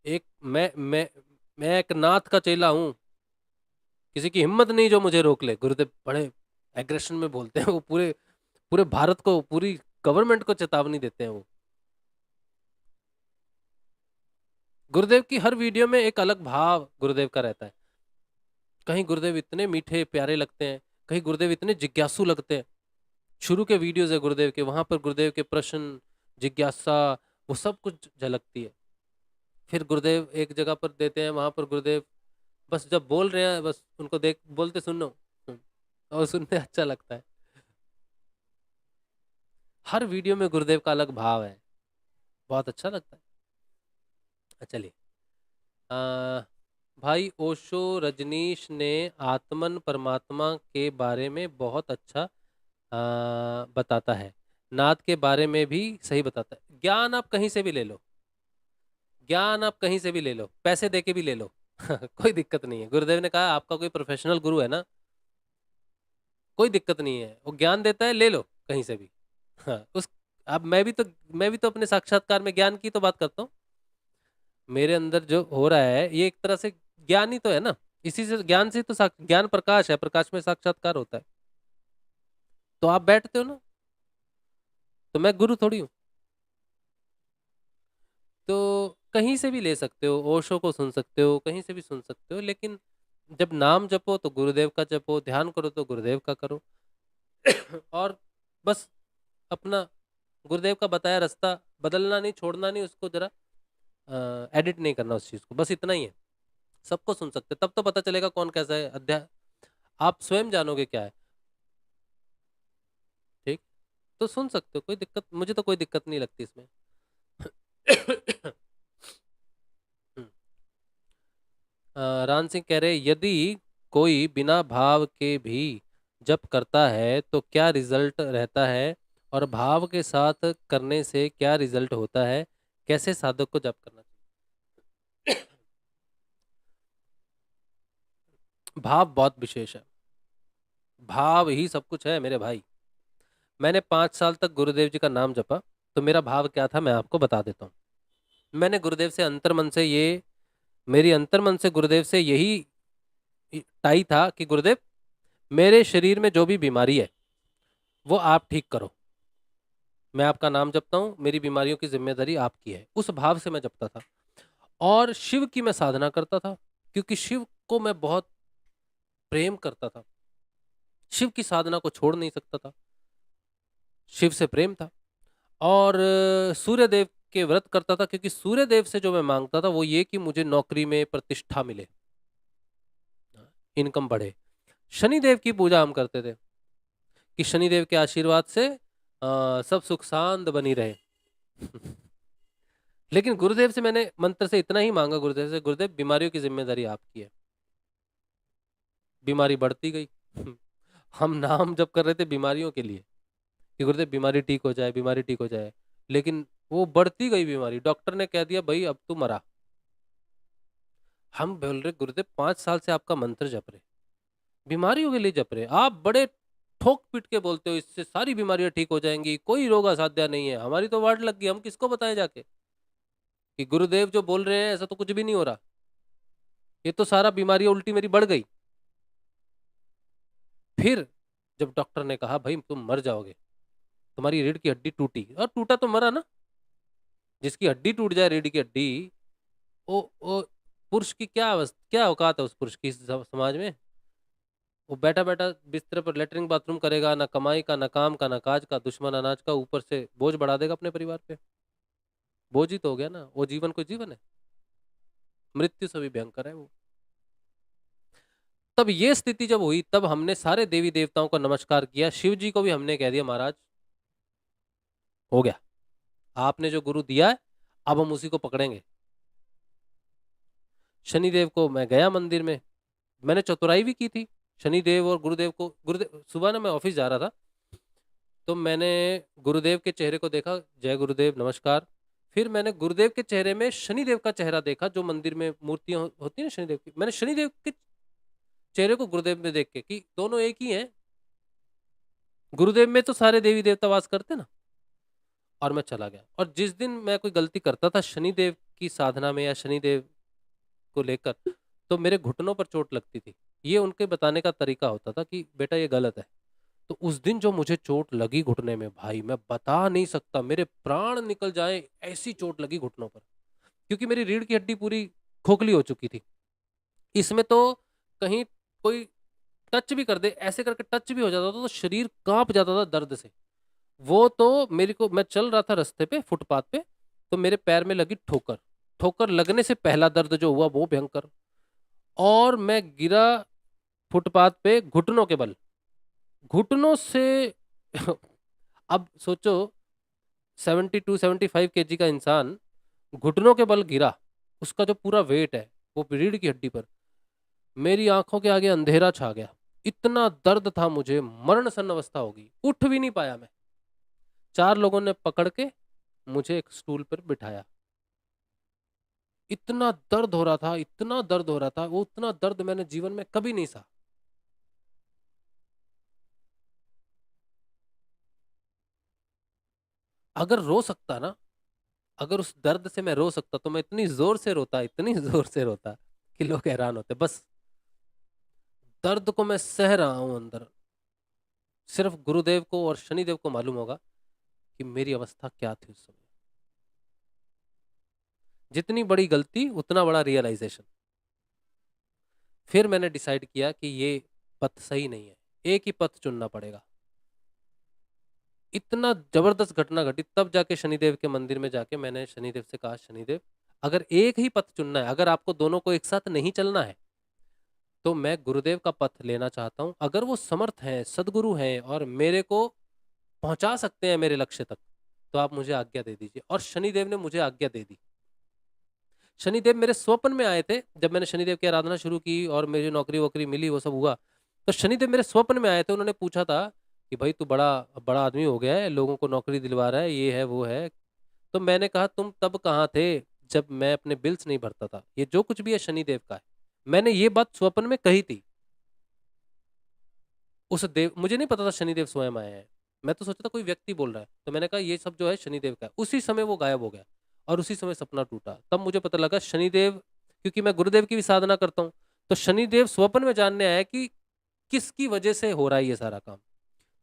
एक मैं एक नाथ का चेला हूँ, किसी की हिम्मत नहीं जो मुझे रोक ले। गुरुदेव बड़े एग्रेशन में बोलते हैं, वो पूरे पूरे भारत को, पूरी गवर्नमेंट को चेतावनी देते हैं वो। गुरुदेव की हर वीडियो में एक अलग भाव गुरुदेव का रहता है। कहीं गुरुदेव इतने मीठे प्यारे लगते हैं, कहीं गुरुदेव इतने जिज्ञासु लगते हैं। शुरू के वीडियोस है गुरुदेव के, वहां पर गुरुदेव के प्रश्न, जिज्ञासा, वो सब कुछ झलकती है। फिर गुरुदेव एक जगह पर देते हैं, वहां पर गुरुदेव बस जब बोल रहे हैं, बस उनको देख बोलते सुनो, और सुनते अच्छा लगता है। हर वीडियो में गुरुदेव का अलग भाव है, बहुत अच्छा लगता है। चलिए, आ, भाई ओशो रजनीश ने आत्मन परमात्मा के बारे में बहुत अच्छा बताता है, नाद के बारे में भी सही बताता है। ज्ञान आप कहीं से भी ले लो, ज्ञान आप कहीं से भी ले लो, पैसे देके भी ले लो, कोई दिक्कत नहीं है। गुरुदेव ने कहा आपका कोई प्रोफेशनल गुरु है ना, कोई दिक्कत नहीं है, वो ज्ञान देता है, ले लो कहीं से भी। हाँ उस, अब मैं भी तो अपने साक्षात्कार में ज्ञान की तो बात करता हूँ। मेरे अंदर जो हो रहा है ये एक तरह से ज्ञान ही तो है ना, इसी से ज्ञान से तो ज्ञान प्रकाश है, प्रकाश में साक्षात्कार होता है। तो आप बैठते हो ना, तो मैं गुरु थोड़ी हूँ। तो कहीं से भी ले सकते हो, ओशो को सुन सकते हो, कहीं से भी सुन सकते हो, लेकिन जब नाम जपो तो गुरुदेव का जपो, ध्यान करो तो गुरुदेव का करो। और बस अपना गुरुदेव का बताया रास्ता बदलना नहीं, छोड़ना नहीं, उसको जरा एडिट नहीं करना उस चीज को, बस इतना ही है। सबको सुन सकते, तब तो पता चलेगा कौन कैसा है अध्याय, आप स्वयं जानोगे क्या है। ठीक, तो सुन सकते हो, कोई दिक्कत, मुझे तो कोई दिक्कत नहीं लगती इसमें। रान सिंह कह रहे यदि कोई बिना भाव के भी जप करता है तो क्या रिजल्ट रहता है, और भाव के साथ करने से क्या रिजल्ट होता है, कैसे साधक को जप करना चाहिए। भाव बहुत विशेष है, भाव ही सब कुछ है मेरे भाई। मैंने 5 साल तक गुरुदेव जी का नाम जपा, तो मेरा भाव क्या था मैं आपको बता देता हूँ। मैंने गुरुदेव से अंतर्मन से ये मेरी अंतर्मन से गुरुदेव से यही टाई था कि गुरुदेव मेरे शरीर में जो भी बीमारी है वो आप ठीक करो। मैं आपका नाम जपता हूँ, मेरी बीमारियों की जिम्मेदारी आपकी है। उस भाव से मैं जपता था और शिव की मैं साधना करता था, क्योंकि शिव को मैं बहुत प्रेम करता था। शिव की साधना को छोड़ नहीं सकता था, शिव से प्रेम था। और सूर्य देव के व्रत करता था, क्योंकि सूर्य देव से जो मैं मांगता था वो ये कि मुझे नौकरी में प्रतिष्ठा मिले, इनकम बढ़े। शनि देव की पूजा हम करते थे कि शनि देव के आशीर्वाद से सब सुख शांत बनी रहे। लेकिन गुरुदेव से मैंने मंत्र से इतना ही मांगा, गुरुदेव से, गुरुदेव बीमारियों की जिम्मेदारी आपकी है। बीमारी बढ़ती गई। हम नाम जप कर रहे थे बीमारियों के लिए कि गुरुदेव बीमारी ठीक हो जाए, बीमारी ठीक हो जाए, लेकिन वो बढ़ती गई बीमारी। डॉक्टर ने कह दिया भाई अब तू मरा। हम बोल रहे गुरुदेव 5 साल से आपका मंत्र जप रहे, बीमारियों के लिए जप रहे, आप बड़े ठोक पीट के बोलते हो इससे सारी बीमारियां ठीक हो जाएंगी, कोई रोग असाध्य नहीं है। हमारी तो वाट लग गई, हम किसको बताएं जाके कि गुरुदेव जो बोल रहे हैं ऐसा तो कुछ भी नहीं हो रहा, ये तो सारा बीमारियां उल्टी मेरी बढ़ गई। फिर जब डॉक्टर ने कहा भाई तुम मर जाओगे, तुम्हारी रीढ़ की हड्डी टूटी, और टूटा तो मरा ना। जिसकी हड्डी टूट जाए, रीढ़ की हड्डी, वो पुरुष की क्या अवस्था, क्या औकात है उस पुरुष की इस समाज में। वो बैठा बैठा बिस्तर पर लेटरिन बाथरूम करेगा, ना कमाई का, ना काम का, ना काज का, दुश्मन अनाज का, ऊपर से बोझ बढ़ा देगा अपने परिवार पे। बोझ ही तो हो गया ना वो। जीवन कोई जीवन है? मृत्यु से भी भयंकर है वो। तब ये स्थिति जब हुई, तब हमने सारे देवी देवताओं को नमस्कार किया, शिव जी को भी हमने कह दिया महाराज हो गया, आपने जो गुरु दिया है अब हम उसी को पकड़ेंगे। शनिदेव को मैं गया मंदिर में, मैंने चतुराई भी की थी। शनिदेव और गुरुदेव को, गुरुदेव सुबह ना मैं ऑफिस जा रहा था, तो मैंने गुरुदेव के चेहरे को देखा, जय गुरुदेव नमस्कार। फिर मैंने गुरुदेव के चेहरे में शनिदेव का चेहरा देखा, जो मंदिर में मूर्तियां होती है ना शनिदेव की, मैंने शनिदेव के चेहरे को गुरुदेव में देख के कि दोनों एक ही हैं, गुरुदेव में तो सारे देवी देवता वास करते ना। और मैं चला गया। और जिस दिन मैं कोई गलती करता था शनिदेव की साधना में या शनिदेव को लेकर, तो मेरे घुटनों पर चोट लगती थी। ये उनके बताने का तरीका होता था कि बेटा ये गलत है। तो उस दिन जो मुझे चोट लगी घुटने में, भाई मैं बता नहीं सकता, मेरे प्राण निकल जाए ऐसी चोट लगी घुटनों पर, क्योंकि मेरी रीढ़ की हड्डी पूरी खोखली हो चुकी थी। इसमें तो कहीं कोई टच भी कर दे, ऐसे करके टच भी हो जाता था तो शरीर कांप जाता था दर्द से। वो तो मेरे को, मैं चल रहा था रास्ते पे, फुटपाथ पे, तो मेरे पैर में लगी ठोकर। ठोकर लगने से पहला दर्द जो हुआ वो भयंकर, और मैं गिरा फुटपाथ पे घुटनों के बल, घुटनों से। अब सोचो 72-75 kg का इंसान घुटनों के बल गिरा, उसका जो पूरा वेट है वो रीढ़ की हड्डी पर, मेरी आंखों के आगे अंधेरा छा गया। इतना दर्द था मुझे, मरण सन्न अवस्था होगी, उठ भी नहीं पाया मैं। 4 लोगों ने पकड़ के मुझे एक स्टूल पर बिठाया। इतना दर्द हो रहा था, इतना दर्द हो रहा था, वो उतना दर्द मैंने जीवन में कभी नहीं सहा। अगर रो सकता ना, अगर उस दर्द से मैं रो सकता तो मैं इतनी जोर से रोता, इतनी जोर से रोता कि लोग हैरान होते। बस दर्द को मैं सह रहा हूं अंदर, सिर्फ गुरुदेव को और शनिदेव को मालूम होगा कि मेरी अवस्था क्या थी उस समय। जितनी बड़ी गलती उतना बड़ा रियलाइजेशन। फिर मैंने डिसाइड किया कि ये पथ सही नहीं है, एक ही पथ चुनना पड़ेगा। इतना जबरदस्त घटना घटी, तब जाके शनिदेव के मंदिर में जाके मैंने शनिदेव से कहा, शनिदेव अगर एक ही पथ चुनना है, अगर आपको दोनों को एक साथ नहीं चलना है, तो मैं गुरुदेव का पथ लेना चाहता हूं। अगर वो समर्थ हैं, सदगुरु हैं और मेरे को पहुंचा सकते हैं मेरे लक्ष्य तक, तो आप मुझे आज्ञा दे दीजिए। और शनिदेव ने मुझे आज्ञा दे दी। शनिदेव मेरे स्वप्न में आए थे जब मैंने शनिदेव की आराधना शुरू की और मेरी नौकरी वोकरी मिली, वो सब हुआ, तो शनिदेव मेरे स्वप्न में आए थे। उन्होंने पूछा था कि भाई तू बड़ा बड़ा आदमी हो गया है, लोगों को नौकरी दिलवा रहा है, ये है वो है। तो मैंने कहा तुम तब कहाँ थे जब मैं अपने बिल्स नहीं भरता था, ये जो कुछ भी है शनिदेव का है। मैंने ये बात स्वप्न में कही थी। उस देव, मुझे नहीं पता था शनिदेव स्वयं आए हैं। मैं तो सोचा था कोई व्यक्ति बोल रहा है, तो मैंने कहा ये सब जो है शनिदेव का है। उसी समय वो गायब हो गया और उसी समय सपना टूटा। तब मुझे पता लगा शनिदेव, क्योंकि मैं गुरुदेव की भी साधना करता हूँ, तो शनिदेव स्वप्न में जानने आया कि किसकी वजह से हो रहा है ये सारा काम।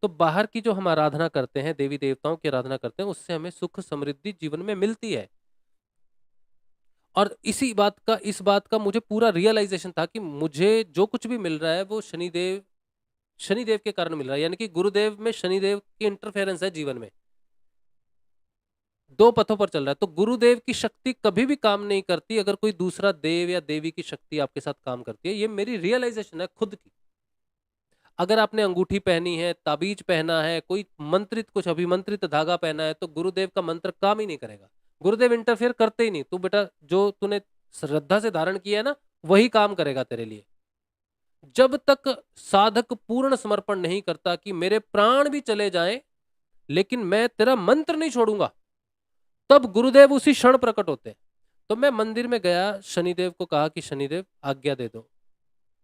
तो बाहर की जो हम आराधना करते हैं, देवी देवताओं की आराधना करते हैं, उससे हमें सुख समृद्धि जीवन में मिलती है। और इस बात का मुझे पूरा रियलाइजेशन था कि मुझे जो कुछ भी मिल रहा है वो शनिदेव के कारण मिल रहा है, यानी कि गुरुदेव में शनिदेव की इंटरफेरेंस है जीवन में। दो पथों पर चल रहा है। तो गुरुदेव की शक्ति कभी भी काम नहीं करती अगर कोई दूसरा देव या देवी की शक्ति आपके साथ काम करती है। ये मेरी रियलाइजेशन है खुद की। अगर आपने अंगूठी पहनी है, ताबीज पहना है, कोई मंत्रित कुछ अभिमंत्रित धागा पहना है, तो गुरुदेव का मंत्र काम ही नहीं करेगा। गुरुदेव इंटरफेयर करते ही नहीं। तू बेटा जो तूने श्रद्धा से धारण किया है ना, वही काम करेगा तेरे लिए। जब तक साधक पूर्ण समर्पण नहीं करता कि मेरे प्राण भी चले जाएं लेकिन मैं तेरा मंत्र नहीं छोड़ूंगा, तब गुरुदेव उसी क्षण प्रकट होते हैं। तो मैं मंदिर में गया, शनिदेव को कहा कि शनिदेव आज्ञा दे दो।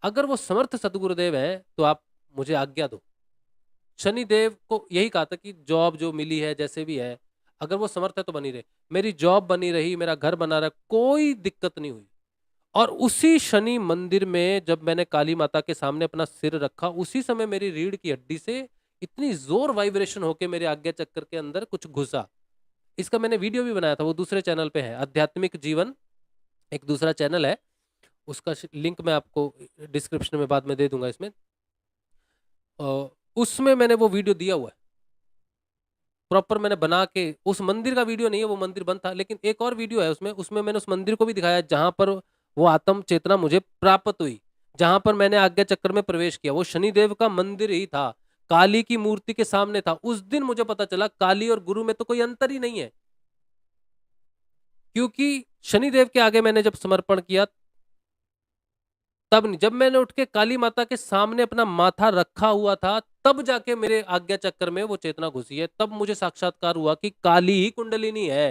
अगर वो समर्थ सदगुरुदेव हैं तो आप मुझे आज्ञा दो। शनिदेव को यही कहा था कि जॉब जो मिली है जैसे भी है, अगर वो समर्थ है तो बनी रहे। मेरी जॉब बनी रही, मेरा घर बना रहा, कोई दिक्कत नहीं हुई। और उसी शनि मंदिर में जब मैंने काली माता के सामने अपना सिर रखा, उसी समय मेरी रीढ़ की हड्डी से इतनी जोर वाइब्रेशन होके मेरे आज्ञा चक्र के अंदर कुछ घुसा। इसका मैंने वीडियो भी बनाया था, वो दूसरे चैनल पे है, आध्यात्मिक जीवन एक दूसरा चैनल है, उसका लिंक मैं आपको डिस्क्रिप्शन में बाद में दे दूंगा इसमें। उसमें मैंने वो वीडियो दिया हुआ है, प्रॉपर मैंने बना के। उस मंदिर का वीडियो नहीं है, वो मंदिर बंद था, लेकिन एक और वीडियो है उसमें मैंने उस मंदिर को भी दिखाया जहां पर वो आत्म चेतना मुझे प्राप्त हुई, जहां पर मैंने आज्ञा चक्र में प्रवेश किया। वो शनिदेव का मंदिर ही था, काली की मूर्ति के सामने था। उस दिन मुझे पता चला काली और गुरु में तो कोई अंतर ही नहीं है, क्योंकि शनिदेव के आगे मैंने जब समर्पण किया तब नहीं, जब मैंने उठ के काली माता के सामने अपना माथा रखा हुआ था तब जाके मेरे आज्ञा चक्र में वो चेतना घुसी है। तब मुझे साक्षात्कार हुआ कि काली ही कुंडलिनी है,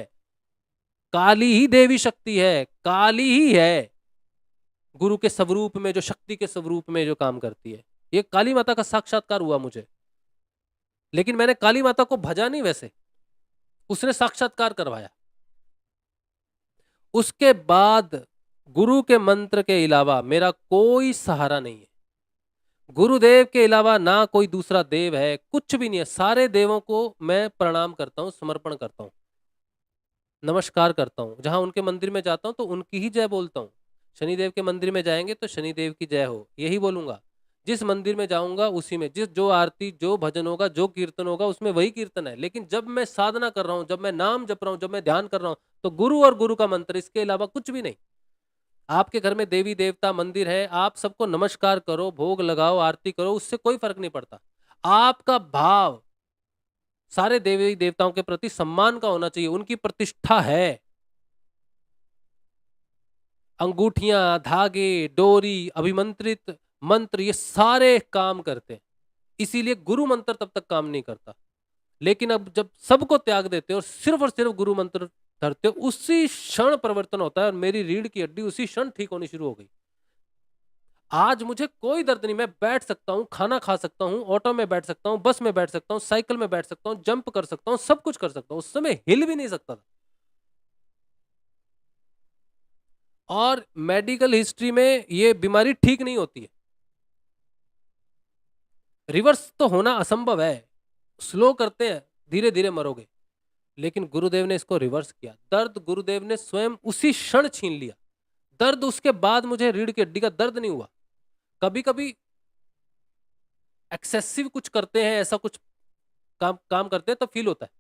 काली ही देवी शक्ति है, काली ही है गुरु के स्वरूप में, जो शक्ति के स्वरूप में जो काम करती है। ये काली माता का साक्षात्कार हुआ मुझे। लेकिन मैंने काली माता को भजा नहीं, वैसे उसने साक्षात्कार करवाया। उसके बाद गुरु के मंत्र के अलावा मेरा कोई सहारा नहीं है। गुरुदेव के अलावा ना कोई दूसरा देव है, कुछ भी नहीं है। सारे देवों को मैं प्रणाम करता हूं, समर्पण करता हूं, नमस्कार करता हूं। जहां उनके मंदिर में जाता हूं तो उनकी ही जय बोलता हूं। शनिदेव के मंदिर में जाएंगे तो शनिदेव की जय हो, यही बोलूंगा। जिस मंदिर में जाऊंगा उसी में जो आरती, जो भजन होगा, जो कीर्तन होगा, उसमें वही कीर्तन है। लेकिन जब मैं साधना कर रहा हूं, जब मैं नाम जप रहा हूं, जब मैं ध्यान कर रहा हूं, तो गुरु और गुरु का मंत्र, इसके अलावा कुछ भी नहीं। आपके घर में देवी देवता मंदिर है, आप सबको नमस्कार करो, भोग लगाओ, आरती करो, उससे कोई फर्क नहीं पड़ता। आपका भाव सारे देवी देवताओं के प्रति सम्मान का होना चाहिए, उनकी प्रतिष्ठा है। अंगूठियां, धागे, डोरी, अभिमंत्रित मंत्र, ये सारे काम करते हैं। इसीलिए गुरु मंत्र तब तक काम नहीं करता। लेकिन अब जब सबको त्याग देते हो और सिर्फ गुरु मंत्र धरते हो, उसी क्षण परिवर्तन होता है। और मेरी रीढ़ की हड्डी उसी क्षण ठीक होनी शुरू हो गई। आज मुझे कोई दर्द नहीं, मैं बैठ सकता हूं, खाना खा सकता हूं, ऑटो में बैठ सकता हूं, बस में बैठ सकता हूं, साइकिल में बैठ सकता हूं, जंप कर सकता हूं, सब कुछ कर सकता हूं। उस समय हिल भी नहीं सकता था। और मेडिकल हिस्ट्री में ये बीमारी ठीक नहीं होती है, रिवर्स तो होना असंभव है। स्लो करते हैं, धीरे धीरे मरोगे। लेकिन गुरुदेव ने इसको रिवर्स किया। दर्द गुरुदेव ने स्वयं उसी क्षण छीन लिया। दर्द, उसके बाद मुझे रीढ़ की हड्डी का दर्द नहीं हुआ। कभी कभी एक्सेसिव कुछ करते हैं, ऐसा कुछ काम करते हैं तो फील होता है।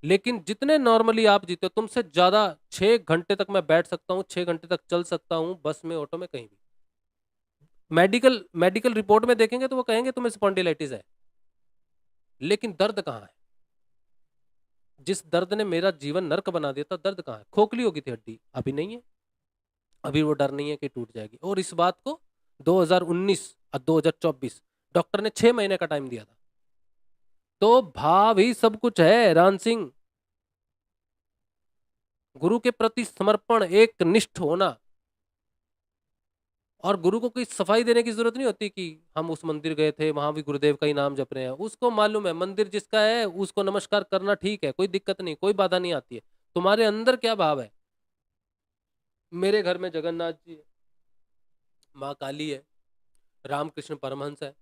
लेकिन जितने नॉर्मली आप जीते हो, तुमसे ज्यादा 6 घंटे तक मैं बैठ सकता हूँ, 6 घंटे तक चल सकता हूँ, बस में, ऑटो में, कहीं भी। मेडिकल रिपोर्ट में देखेंगे तो वो कहेंगे तुम्हें स्पॉन्डिलाइटिस है, लेकिन दर्द कहाँ है? जिस दर्द ने मेरा जीवन नर्क बना दिया था, दर्द कहाँ है? खोखली हो गई थी हड्डी, अभी नहीं है। अभी वो डर नहीं है कि टूट जाएगी। और इस बात को 2019 और 2024 डॉक्टर ने 6 महीने का टाइम दिया था। तो भाव ही सब कुछ है रान सिंह। गुरु के प्रति समर्पण, एक निष्ठ होना, और गुरु को कोई सफाई देने की जरूरत नहीं होती कि हम उस मंदिर गए थे, वहां भी गुरुदेव का ही नाम जप रहे हैं। उसको मालूम है मंदिर जिसका है उसको नमस्कार करना ठीक है, कोई दिक्कत नहीं, कोई बाधा नहीं आती है। तुम्हारे अंदर क्या भाव है? मेरे घर में जगन्नाथ जी है, माँ काली है, रामकृष्ण परमहंस है,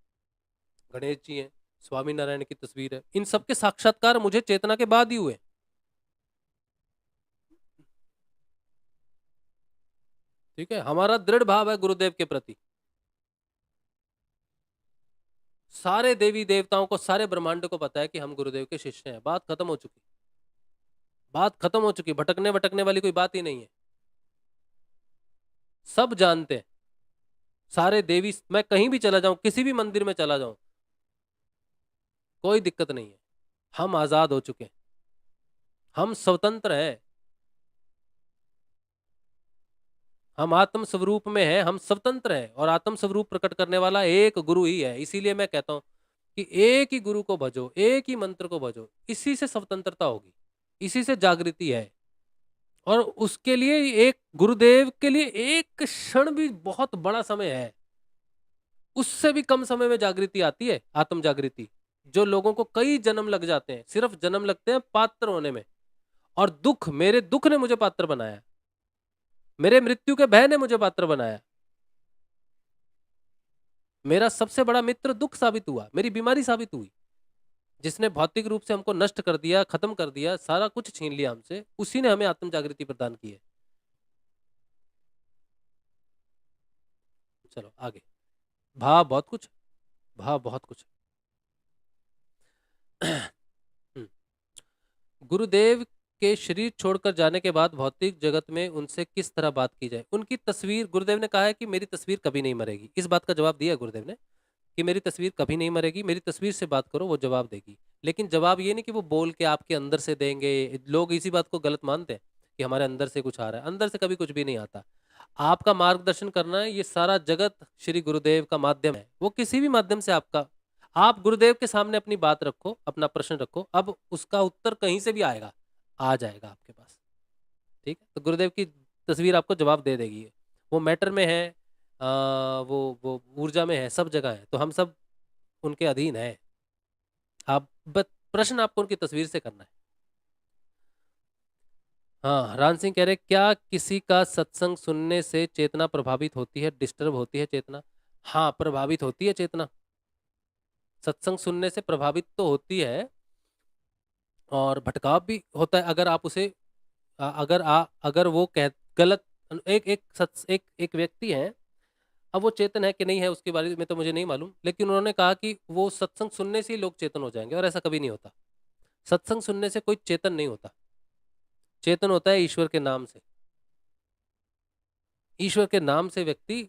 गणेश जी हैं, स्वामी नारायण की तस्वीर है। इन सबके साक्षात्कार मुझे चेतना के बाद ही हुए। ठीक है, हमारा दृढ़ भाव है गुरुदेव के प्रति। सारे देवी देवताओं को, सारे ब्रह्मांड को पता है कि हम गुरुदेव के शिष्य हैं। बात खत्म हो चुकी, बात खत्म हो चुकी। भटकने भटकने वाली कोई बात ही नहीं है, सब जानते हैं। सारे देवी, मैं कहीं भी चला जाऊं, किसी भी मंदिर में चला जाऊं, कोई दिक्कत नहीं है। हम आजाद हो चुके हैं, हम स्वतंत्र हैं, हम आत्म स्वरूप में हैं, हम स्वतंत्र हैं। और आत्म स्वरूप प्रकट करने वाला एक गुरु ही है। इसीलिए मैं कहता हूं कि एक ही गुरु को भजो, एक ही मंत्र को भजो, इसी से स्वतंत्रता होगी, इसी से जागृति है। और उसके लिए एक गुरुदेव के लिए एक क्षण भी बहुत बड़ा समय है। उससे भी कम समय में जागृति आती है, आत्म जागृति। जो लोगों को कई जन्म लग जाते हैं, सिर्फ जन्म लगते हैं पात्र होने में। और दुख, मेरे दुख ने मुझे पात्र बनाया, मेरे मृत्यु के भय ने मुझे पात्र बनाया। मेरा सबसे बड़ा मित्र दुख साबित हुआ, मेरी बीमारी साबित हुई। जिसने भौतिक रूप से हमको नष्ट कर दिया, खत्म कर दिया, सारा कुछ छीन लिया हमसे, उसी ने हमें आत्म जागृति प्रदान की है। चलो आगे। भाव बहुत कुछ, भाव बहुत कुछ। गुरुदेव के शरीर छोड़कर जाने के बाद भौतिक जगत में उनसे किस तरह बात की जाए? उनकी तस्वीर, गुरुदेव ने कहा है कि मेरी तस्वीर कभी नहीं मरेगी। इस बात का जवाब दिया है गुरुदेव ने कि मेरी तस्वीर कभी नहीं मरेगी, मेरी तस्वीर से बात करो, वो जवाब देगी। लेकिन जवाब ये नहीं कि वो बोल के आपके अंदर से देंगे। लोग इसी बात को गलत मानते हैं कि हमारे अंदर से कुछ आ रहा है। अंदर से कभी कुछ भी नहीं आता। आपका मार्गदर्शन करना है, ये सारा जगत श्री गुरुदेव का माध्यम है। वो किसी भी माध्यम से आपका, आप गुरुदेव के सामने अपनी बात रखो, अपना प्रश्न रखो, अब उसका उत्तर कहीं से भी आएगा, आ जाएगा आपके पास। ठीक है, तो गुरुदेव की तस्वीर आपको जवाब दे देगी। वो मैटर में है, वो ऊर्जा में है, सब जगह है। तो हम सब उनके अधीन है। आप बस प्रश्न आपको उनकी तस्वीर से करना है। हाँ, रान सिंह कह रहे क्या किसी का सत्संग सुनने से चेतना प्रभावित होती है, डिस्टर्ब होती है चेतना? हाँ, प्रभावित होती है चेतना। सत्संग सुनने से प्रभावित तो होती है और भटकाव भी होता है। अगर आप उसे अगर वो कह गलत, एक व्यक्ति है, अब वो चेतन है कि नहीं है उसके बारे में तो मुझे नहीं मालूम, लेकिन उन्होंने कहा कि वो सत्संग सुनने से ही लोग चेतन हो जाएंगे, और ऐसा कभी नहीं होता। सत्संग सुनने से कोई चेतन नहीं होता। चेतन होता है ईश्वर के नाम से। ईश्वर के नाम से व्यक्ति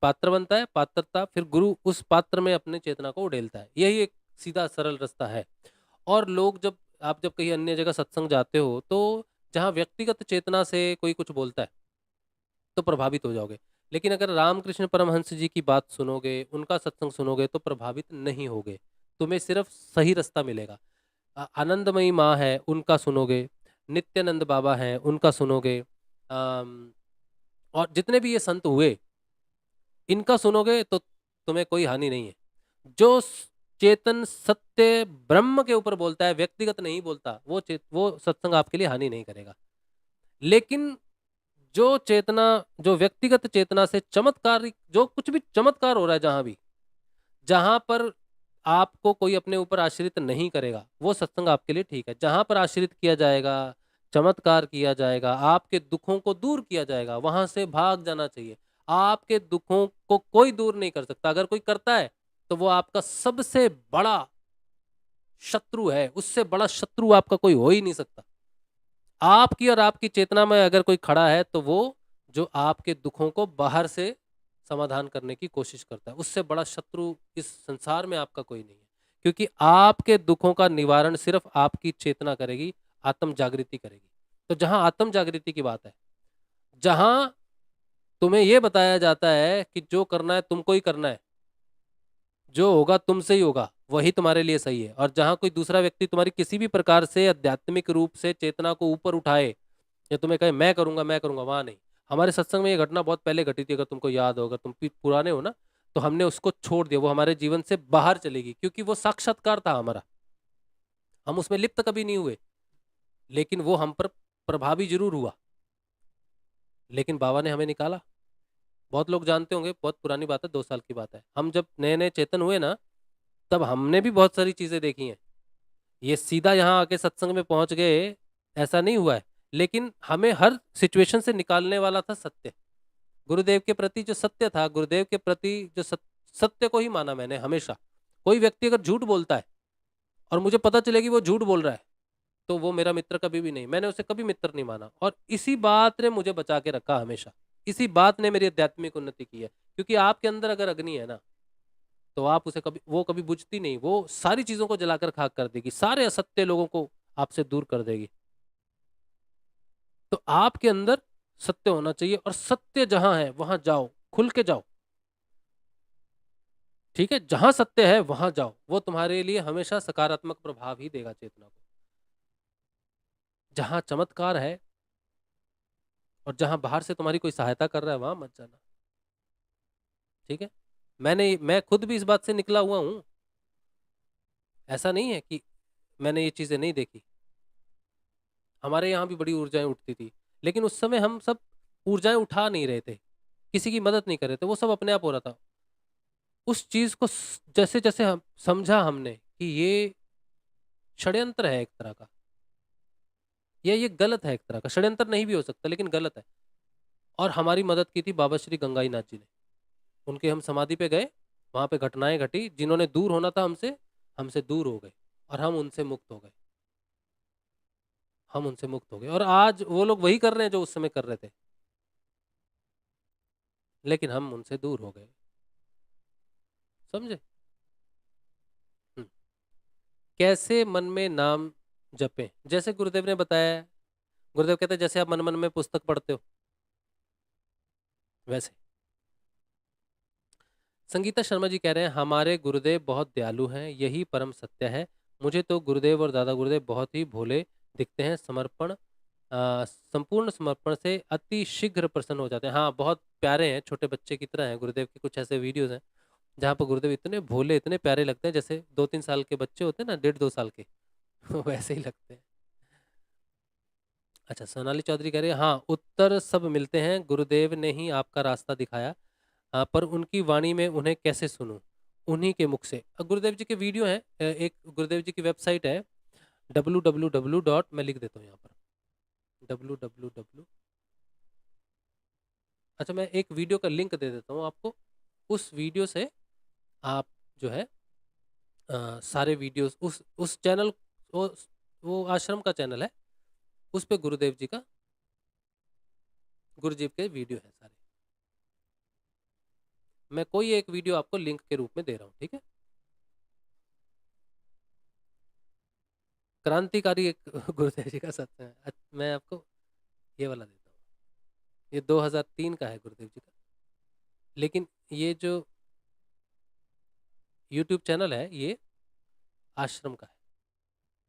पात्र बनता है, पात्रता, फिर गुरु उस पात्र में अपने चेतना को उड़ेलता है। यही एक सीधा सरल रास्ता है। और लोग जब, आप जब कहीं अन्य जगह सत्संग जाते हो तो जहाँ व्यक्तिगत चेतना से कोई कुछ बोलता है तो प्रभावित हो जाओगे। लेकिन अगर रामकृष्ण परमहंस जी की बात सुनोगे, उनका सत्संग सुनोगे तो प्रभावित नहीं होगे, तुम्हें सिर्फ सही रास्ता मिलेगा। आनंदमयी माँ है, उनका सुनोगे, नित्यानंद बाबा हैं, उनका सुनोगे, और जितने भी ये संत हुए इनका सुनोगे तो तुम्हें कोई हानि नहीं है। जो चेतन सत्य ब्रह्म के ऊपर बोलता है, व्यक्तिगत नहीं बोलता, वो सत्संग आपके लिए हानि नहीं करेगा। लेकिन जो चेतना, जो व्यक्तिगत चेतना से चमत्कार, जो कुछ भी चमत्कार हो रहा है, जहां पर आपको कोई अपने ऊपर आश्रित नहीं करेगा, वो सत्संग आपके लिए ठीक है। जहां पर आश्रित किया जाएगा, चमत्कार किया जाएगा, आपके दुखों को दूर किया जाएगा, वहां से भाग जाना चाहिए। आपके दुखों को कोई दूर नहीं कर सकता। अगर कोई करता है तो वो आपका सबसे बड़ा शत्रु है। उससे बड़ा शत्रु आपका कोई हो ही नहीं सकता। आपकी और आपकी चेतना में अगर कोई खड़ा है तो वो जो आपके दुखों को बाहर से समाधान करने की कोशिश करता है, उससे बड़ा शत्रु इस संसार में आपका कोई नहीं है। क्योंकि आपके दुखों का निवारण सिर्फ आपकी चेतना करेगी, आत्म जागृति करेगी। तो जहां आत्म जागृति की बात है, जहां तुम्हें यह बताया जाता है कि जो करना है तुमको ही करना है, जो होगा तुमसे ही होगा, वही तुम्हारे लिए सही है। और जहां कोई दूसरा व्यक्ति तुम्हारी किसी भी प्रकार से आध्यात्मिक रूप से चेतना को ऊपर उठाए या तुम्हें कहे मैं करूंगा, वहां नहीं। हमारे सत्संग में ये घटना बहुत पहले घटी थी, अगर तुमको याद हो, अगर तुम पुराने हो ना, तो हमने उसको छोड़ दिया, वो हमारे जीवन से बाहर चलेगी, क्योंकि वो साक्षात्कार था हमारा, हम उसमें लिप्त कभी नहीं हुए, लेकिन वो हम पर प्रभावी जरूर हुआ, लेकिन बाबा ने हमें निकाला। बहुत लोग जानते होंगे, बहुत पुरानी बात है, 2 साल की बात है, हम जब नए नए चेतन हुए ना, तब हमने भी बहुत सारी चीजें देखी हैं। ये सीधा यहाँ आके सत्संग में पहुंच गए ऐसा नहीं हुआ है, लेकिन हमें हर सिचुएशन से निकालने वाला था सत्य। गुरुदेव के प्रति जो सत्य था, गुरुदेव के प्रति जो सत्य को ही माना मैंने हमेशा। कोई व्यक्ति अगर झूठ बोलता है और मुझे पता चले कि वो झूठ बोल रहा है, तो वो मेरा मित्र कभी भी नहीं, मैंने उसे कभी मित्र नहीं माना, और इसी बात ने मुझे बचा के रखा हमेशा, इसी बात ने मेरी आध्यात्मिक उन्नति की है। क्योंकि आपके अंदर अगर अग्नि है ना, तो आप उसे कभी, वो कभी बुझती नहीं, वो सारी चीजों को जलाकर खाक कर देगी, सारे असत्य लोगों को आपसे दूर कर देगी। तो आपके अंदर सत्य होना चाहिए, और सत्य जहां है वहां जाओ, खुल के जाओ, ठीक है, जहां सत्य है वहां जाओ, वो तुम्हारे लिए हमेशा सकारात्मक प्रभाव ही देगा चेतना को। जहां चमत्कार है और जहां बाहर से तुम्हारी कोई सहायता कर रहा है, वहां मत जाना, ठीक है। मैं खुद भी इस बात से निकला हुआ हूं, ऐसा नहीं है कि मैंने ये चीजें नहीं देखी। हमारे यहाँ भी बड़ी ऊर्जाएं उठती थी, लेकिन उस समय हम सब ऊर्जाएं उठा नहीं रहे थे, किसी की मदद नहीं कर रहे थे, वो सब अपने आप हो रहा था। उस चीज को जैसे जैसे हम समझा हमने कि ये षड्यंत्र है एक तरह का, ये गलत है, एक तरह का षड्यंत्र नहीं भी हो सकता, लेकिन गलत है। और हमारी मदद की थी बाबा श्री गंगाई नाथ जी ने, उनके हम समाधि पे गए, वहां पे घटनाएं घटी, जिन्होंने दूर होना था हमसे, हमसे दूर हो गए, और हम उनसे मुक्त हो गए, हम उनसे मुक्त हो गए, और आज वो लोग वही कर रहे हैं जो उस समय कर रहे थे, लेकिन हम उनसे दूर हो गए, समझे। हम्म। कैसे मन में नाम जपें, जैसे गुरुदेव ने बताया है, गुरुदेव कहते हैं जैसे आप मन मन में पुस्तक पढ़ते हो वैसे। संगीता शर्मा जी कह रहे हैं हमारे गुरुदेव बहुत दयालु हैं, यही परम सत्य है। मुझे तो गुरुदेव और दादा गुरुदेव बहुत ही भोले दिखते हैं, संपूर्ण समर्पण से अति शीघ्र प्रसन्न हो जाते हैं। हाँ, बहुत प्यारे हैं, छोटे बच्चे की तरह हैं। गुरुदेव के कुछ ऐसे वीडियोस हैं जहाँ पर गुरुदेव इतने भोले, इतने प्यारे लगते हैं, जैसे 2-3 साल के बच्चे होते हैं ना, 1.5-2 साल के वैसे ही लगते हैं। अच्छा, सोनाली चौधरी कह रहे हैं हाँ, उत्तर सब मिलते हैं, गुरुदेव ने ही आपका रास्ता दिखाया, पर उनकी वाणी में उन्हें कैसे सुनूं, उन्हीं के मुख से। गुरुदेव जी के वीडियो हैं, एक गुरुदेव जी की वेबसाइट है www. मैं लिख देता हूँ यहाँ पर www. अच्छा, मैं एक वीडियो का लिंक दे देता हूँ आपको, उस वीडियो से आप जो है सारे वीडियोस उस चैनल, वो वो आश्रम का चैनल है, उस पे गुरुदेव जी का, गुरुजी के वीडियो है सारे। मैं कोई एक वीडियो आपको लिंक के रूप में दे रहा हूँ, ठीक है। क्रांतिकारी एक गुरुदेव जी का सत्संग है, मैं आपको ये वाला देता हूँ, ये 2003 का है गुरुदेव जी का, लेकिन ये जो YouTube चैनल है ये आश्रम का है,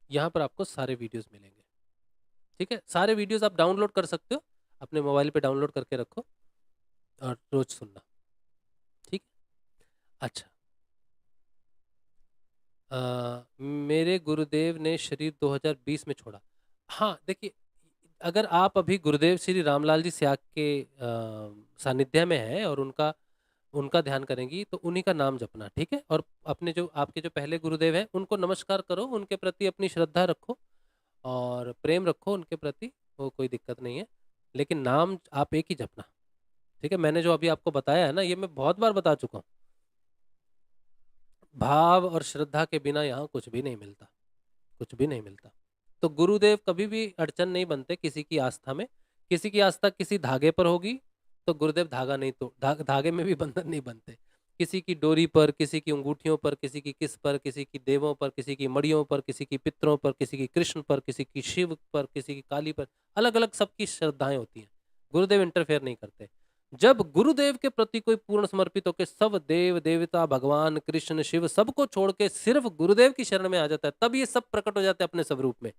यहाँ पर आपको सारे वीडियोस मिलेंगे, ठीक है। सारे वीडियोस आप डाउनलोड कर सकते हो, अपने मोबाइल पे डाउनलोड करके रखो और रोज सुनना, ठीक है। अच्छा, मेरे गुरुदेव ने शरीर 2020 में छोड़ा। हाँ, देखिए, अगर आप अभी गुरुदेव श्री रामलाल जी स्याग के सानिध्य में हैं और उनका उनका ध्यान करेंगी, तो उन्हीं का नाम जपना, ठीक है। और अपने जो आपके जो पहले गुरुदेव हैं उनको नमस्कार करो, उनके प्रति अपनी श्रद्धा रखो और प्रेम रखो उनके प्रति, वो कोई दिक्कत नहीं है, लेकिन नाम आप एक ही जपना, ठीक है। मैंने जो अभी आपको बताया है ना, ये मैं बहुत बार बता चुका हूँ, भाव और श्रद्धा के बिना यहाँ कुछ भी नहीं मिलता, कुछ भी नहीं मिलता। तो गुरुदेव कभी भी अड़चन नहीं बनते किसी की आस्था में। किसी की आस्था किसी धागे पर होगी तो गुरुदेव धागा नहीं, तो धागे में भी बंधन नहीं बनते। किसी की डोरी पर, किसी की अंगूठियों पर, किसी की किस पर, किसी की देवों पर, किसी की मड़ियों पर, किसी की पितरों पर, किसी की कृष्ण पर, किसी की शिव पर, किसी की काली पर, अलग अलग सबकी श्रद्धाएं होती हैं। गुरुदेव इंटरफेयर नहीं करते। जब गुरुदेव के प्रति कोई पूर्ण समर्पित होकर सब देव देवता भगवान कृष्ण शिव सबको छोड़ के सिर्फ गुरुदेव की शरण में आ जाता है, तब ये सब प्रकट हो जाते हैं अपने स्वरूप में।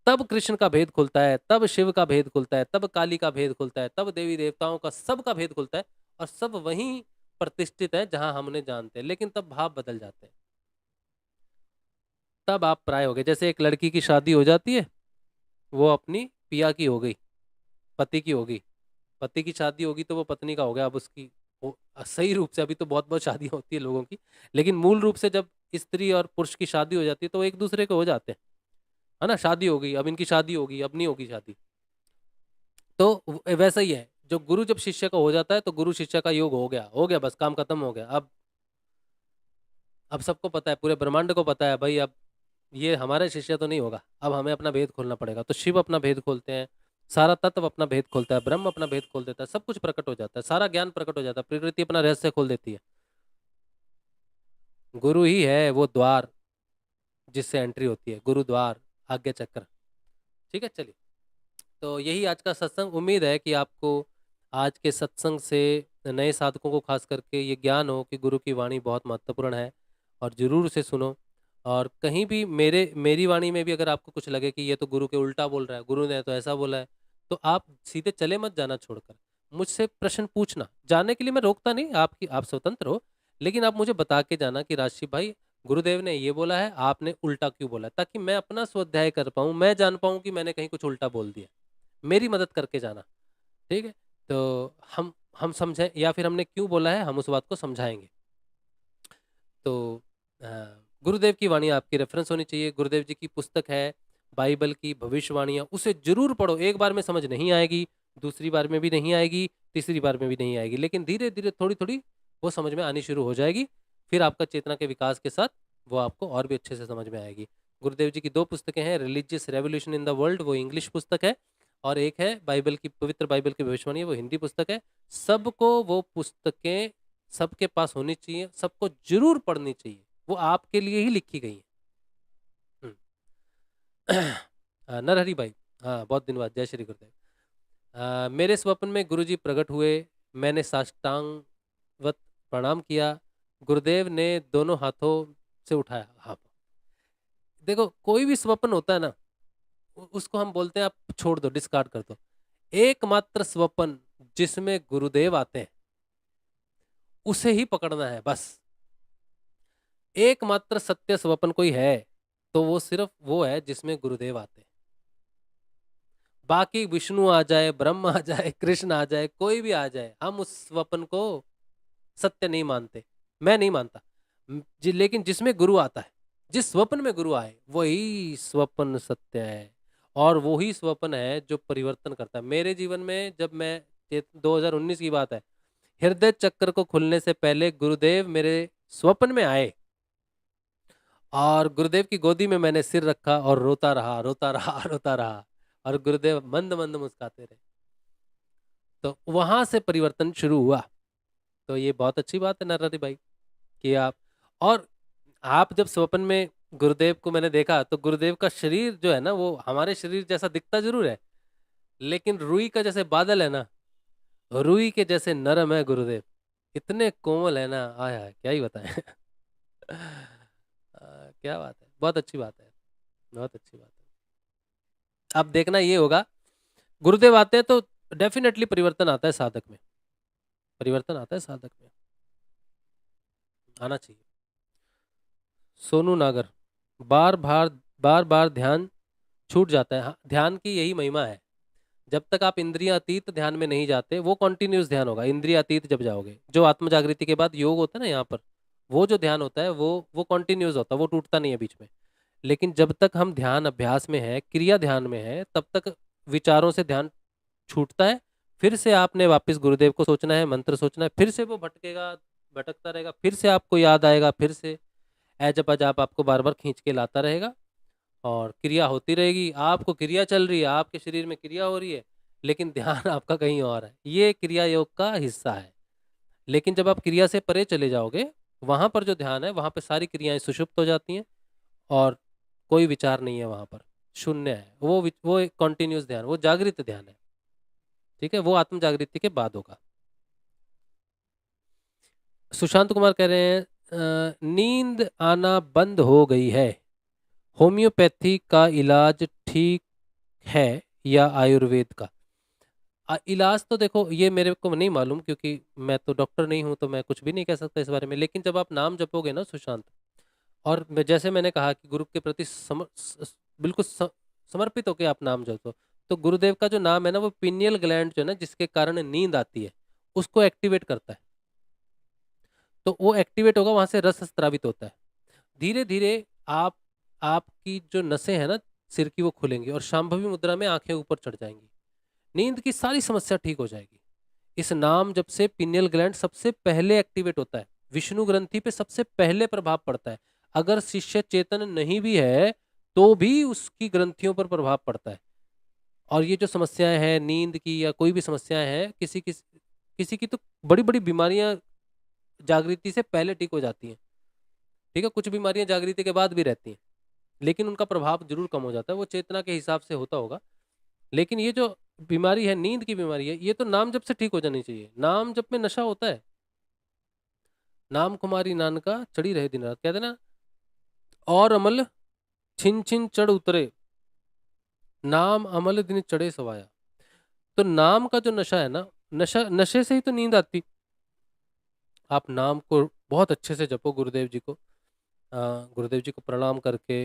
तब कृष्ण का भेद खुलता है, तब शिव का भेद खुलता है, तब काली का भेद खुलता है, तब देवी देवताओं का सब का भेद खुलता है, और सब वहीं प्रतिष्ठित है जहां हमने जानते हैं। लेकिन तब भाव बदल जाते हैं, तब आप प्राय हो गए। जैसे एक लड़की की शादी हो जाती है, वो अपनी पिया की हो गई, पति की हो गई। पति की शादी होगी तो वो पत्नी का हो गया। अब उसकी सही रूप से, अभी तो बहुत बहुत शादी होती है लोगों की, लेकिन मूल रूप से जब स्त्री और पुरुष की शादी हो जाती है तो वो एक दूसरे के हो जाते हैं, है ना। शादी हो गई, अब इनकी शादी होगी, अब नहीं होगी शादी। तो वैसा ही है, जो गुरु जब शिष्य का हो जाता है तो गुरु शिष्य का योग हो गया, बस काम खत्म हो गया। अब सबको पता है, पूरे ब्रह्मांड को पता है भाई, अब ये हमारे शिष्य तो नहीं होगा, अब हमें अपना भेद खोलना पड़ेगा। तो शिव अपना भेद खोलते हैं, सारा तत्व अपना भेद खोलता है, ब्रह्म अपना भेद खोल देता है, सब कुछ प्रकट हो जाता है, सारा ज्ञान प्रकट हो जाता है, प्रकृति अपना रहस्य खोल देती है। गुरु ही है वो द्वार जिससे एंट्री होती है, गुरु द्वार, आज्ञा चक्र। ठीक है, चलिए। तो यही आज का सत्संग। उम्मीद है कि आपको आज के सत्संग से, नए साधकों को खास करके, ये ज्ञान हो कि गुरु की वाणी बहुत महत्वपूर्ण है, और जरूर से सुनो। और कहीं भी मेरी वाणी में भी अगर आपको कुछ लगे कि ये तो गुरु के उल्टा बोल रहा है, गुरु ने तो ऐसा बोला है, तो आप सीधे चले मत जाना छोड़कर, मुझसे प्रश्न पूछना। जानने के लिए मैं रोकता नहीं, आप स्वतंत्र हो, लेकिन आप मुझे बता के जाना कि राजशिव भाई, गुरुदेव ने ये बोला है, आपने उल्टा क्यों बोला, ताकि मैं अपना स्वाध्याय कर पाऊं, मैं जान पाऊं कि मैंने कहीं कुछ उल्टा बोल दिया। मेरी मदद करके जाना, ठीक है। तो हम समझें, या फिर हमने क्यों बोला है, हम उस बात को समझाएंगे। तो गुरुदेव की वाणी आपकी रेफरेंस होनी चाहिए। गुरुदेव जी की पुस्तक है बाइबल की भविष्यवाणियां, उसे जरूर पढ़ो। एक बार में समझ नहीं आएगी, दूसरी बार में भी नहीं आएगी, तीसरी बार में भी नहीं आएगी, लेकिन धीरे धीरे थोड़ी थोड़ी वो समझ में आनी शुरू हो जाएगी। फिर आपका चेतना के विकास के साथ वो आपको और भी अच्छे से समझ में आएगी। गुरुदेव जी की 2 पुस्तकें हैं, religious revolution in the world, वो इंग्लिश पुस्तक है, और एक है बाइबल की, पवित्र बाइबल की भविष्यवाणी, वो हिंदी पुस्तक है। सबको वो पुस्तकें सबके पास होनी चाहिए, सबको जरूर पढ़नी चाहिए, वो आपके लिए ही लिखी गई है। नरहरि भाई, हाँ बहुत दिन बाद, जय श्री गुरुदेव। मेरे स्वप्न में गुरुजी प्रकट हुए, मैंने साष्टांगवत प्रणाम किया, गुरुदेव ने दोनों हाथों से उठाया। हाँ, देखो कोई भी स्वप्न होता है ना, उसको हम बोलते हैं आप छोड़ दो, डिस्कार्ड कर दो। एकमात्र स्वप्न जिसमें गुरुदेव आते हैं उसे ही पकड़ना है बस। एकमात्र सत्य स्वप्न कोई है तो वो सिर्फ वो है जिसमें गुरुदेव आते हैं। बाकी विष्णु आ जाए, ब्रह्म आ जाए, कृष्ण आ जाए, कोई भी आ जाए, हम उस स्वप्न को सत्य नहीं मानते, मैं नहीं मानता लेकिन जिसमें गुरु आता है, जिस स्वप्न में गुरु आए, वही स्वप्न सत्य है, और वही स्वप्न है जो परिवर्तन करता है। मेरे जीवन में जब मैं 2019 की बात है, हृदय चक्र को खुलने से पहले गुरुदेव मेरे स्वप्न में आए, और गुरुदेव की गोदी में मैंने सिर रखा और रोता रहा, रोता रहा, रोता रहा, और गुरुदेव मंद मंद मुस्कुराते रहे। तो वहां से परिवर्तन शुरू हुआ। तो ये बहुत अच्छी बात है नरहरि भाई कि और आप जब स्वप्न में गुरुदेव को मैंने देखा, तो गुरुदेव का शरीर जो है ना, वो हमारे शरीर जैसा दिखता जरूर है, लेकिन रुई का जैसे बादल है ना, रुई के जैसे नरम है गुरुदेव, इतने कोमल है ना, आया क्या ही बताएं। क्या बात है, बहुत अच्छी बात है, बहुत अच्छी बात है। अब देखना ये होगा, गुरुदेव आते हैं तो डेफिनेटली परिवर्तन आता है साधक में, परिवर्तन आता है साधक में, आना चाहिए। सोनू नागर, बार बार ध्यान छूट जाता है। हाँ, ध्यान की यही महिमा है, जब तक आप इंद्रिया अतीत ध्यान में नहीं जाते, वो कॉन्टिन्यूस ध्यान होगा। इंद्रिया अतीत जब जाओगे, जो आत्म जागृति के बाद योग होता है ना यहाँ पर, वो जो ध्यान होता है वो कॉन्टिन्यूस होता है, वो टूटता नहीं है बीच में। लेकिन जब तक हम ध्यान अभ्यास में है, क्रिया ध्यान में है, तब तक विचारों से ध्यान छूटता है। फिर से आपने वापस गुरुदेव को सोचना है, मंत्र सोचना है, फिर से वो भटकेगा, भटकता रहेगा, फिर से आपको याद आएगा, फिर से एज आप आपको बार बार खींच के लाता रहेगा, और क्रिया होती रहेगी। आपको क्रिया चल रही है, आपके शरीर में क्रिया हो रही है, लेकिन ध्यान आपका कहीं और है। ये क्रिया योग का हिस्सा है। लेकिन जब आप क्रिया से परे चले जाओगे, वहां पर जो ध्यान है, वहां पर सारी क्रियाएं सुषुप्त हो जाती हैं, और कोई विचार नहीं है वहां पर, शून्य है। वो एक कॉन्टिन्यूस ध्यान, वो जागृत ध्यान है। ठीक है, वो आत्म जागृति के बाद होगा। सुशांत कुमार कह रहे हैं नींद आना बंद हो गई है, होम्योपैथी का इलाज ठीक है या आयुर्वेद का? इलाज तो देखो ये मेरे को नहीं मालूम, क्योंकि मैं तो डॉक्टर नहीं हूं, तो मैं कुछ भी नहीं कह सकता इस बारे में। लेकिन जब आप नाम जपोगे ना सुशांत, और जैसे मैंने कहा कि गुरु के प्रति बिल्कुल समर्पित होकर आप नाम जपो, तो गुरुदेव का जो नाम है ना, वो पिनियल ग्लैंड जो है ना, जिसके कारण नींद आती है, उसको एक्टिवेट करता है। तो वो एक्टिवेट होगा, वहां से रस स्त्रावित होता है। धीरे धीरे आप आपकी जो नसें हैं ना सिर की, वो खुलेंगी और शांभवी मुद्रा में आंखें ऊपर चढ़ जाएंगी। नींद की सारी समस्या ठीक हो जाएगी। इस नाम जब से पिनियल ग्लैंड सबसे पहले एक्टिवेट होता है, विष्णु ग्रंथि पे सबसे पहले प्रभाव पड़ता है। अगर शिष्य चेतन नहीं भी है तो भी उसकी ग्रंथियों पर प्रभाव पड़ता है। और ये जो समस्याएं हैं नींद की या कोई भी समस्याएं हैं, किसी की तो बड़ी बड़ी बीमारियां जागृति से पहले ठीक हो जाती हैं। ठीक है, कुछ बीमारियां जागृति के बाद भी रहती हैं, लेकिन उनका प्रभाव जरूर कम हो जाता है, वो चेतना के हिसाब से होता होगा। लेकिन ये जो बीमारी है, नींद की बीमारी है, ये तो नाम जप से ठीक हो जानी चाहिए। नाम जप में नशा होता है। नाम कुमारी नानका चढ़ी रहे दिन रात, कहते ना, और अमल छिन छिन चढ़ उतरे, नाम अमल दिन चढ़े सवाया। तो नाम का जो नशा है ना, नशे से ही तो नींद आती। आप नाम को बहुत अच्छे से जपो, गुरुदेव जी को गुरुदेव जी को प्रणाम करके,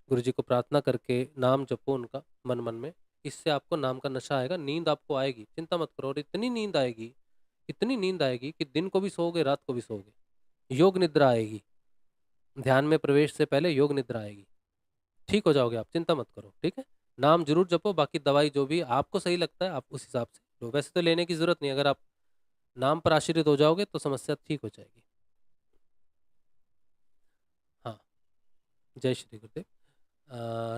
गुरु जी को प्रार्थना करके नाम जपो उनका मन मन में। इससे आपको नाम का नशा आएगा, नींद आपको आएगी, चिंता मत करो। और इतनी नींद आएगी, इतनी नींद आएगी कि दिन को भी सोओगे, रात को भी सोओगे। योग निद्रा आएगी, ध्यान में प्रवेश से पहले योग निद्रा आएगी। ठीक हो जाओगे आप, चिंता मत करो। ठीक है, नाम जरूर जपो, बाकी दवाई जो भी आपको सही लगता है आप उस हिसाब से लो। वैसे तो लेने की जरूरत नहीं, अगर आप नाम पर आश्रित हो जाओगे तो समस्या ठीक हो जाएगी। हाँ, जय श्री गुरुदेव।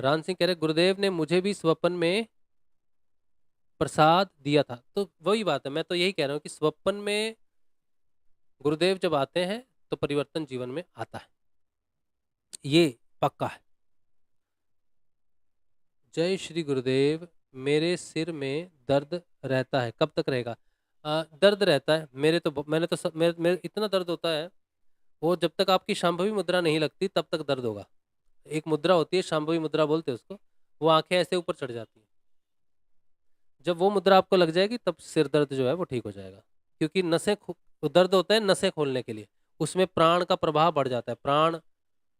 राम सिंह कह रहे, गुरुदेव ने मुझे भी स्वप्न में प्रसाद दिया था। तो वही बात है, मैं तो यही कह रहा हूँ कि स्वप्न में गुरुदेव जब आते हैं तो परिवर्तन जीवन में आता है, ये पक्का है। जय श्री गुरुदेव। मेरे सिर में दर्द रहता है, कब तक रहेगा? दर्द रहता है मेरे तो, मैंने तो मेरे इतना दर्द होता है, वो जब तक आपकी शांभवी मुद्रा नहीं लगती तब तक दर्द होगा। एक मुद्रा होती है, शांभवी मुद्रा बोलते हैं उसको, वो आंखें ऐसे ऊपर चढ़ जाती हैं। जब वो मुद्रा आपको लग जाएगी तब सिर दर्द जो है वो ठीक हो जाएगा। क्योंकि वो दर्द होता है नसें खोलने के लिए, उसमें प्राण का प्रभाव बढ़ जाता है। प्राण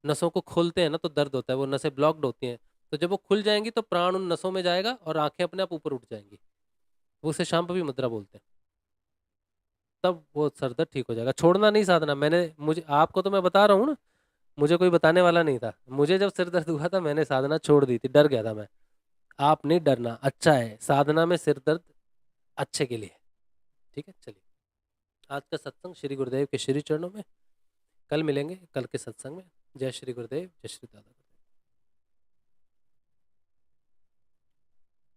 नसों को खोलते हैं ना तो दर्द होता है, वो नसें ब्लॉक्ड होती हैं। तो जब वो खुल जाएंगी तो प्राण उन नसों में जाएगा और आंखें अपने आप ऊपर उठ जाएंगी, वो उसे शांभवी मुद्रा बोलते हैं। तब वो सर दर्द ठीक हो जाएगा। छोड़ना नहीं साधना। मुझे आपको तो मैं बता रहा हूँ ना, मुझे कोई बताने वाला नहीं था। मुझे जब सिर दर्द हुआ था मैंने साधना छोड़ दी थी, डर गया था मैं। आप नहीं डरना, अच्छा है साधना में सिर दर्द अच्छे के लिए। ठीक है, चलिए। आज का सत्संग श्री गुरुदेव के श्री चरणों में। कल मिलेंगे कल के सत्संग में। जय श्री गुरुदेव, जय श्री दादा।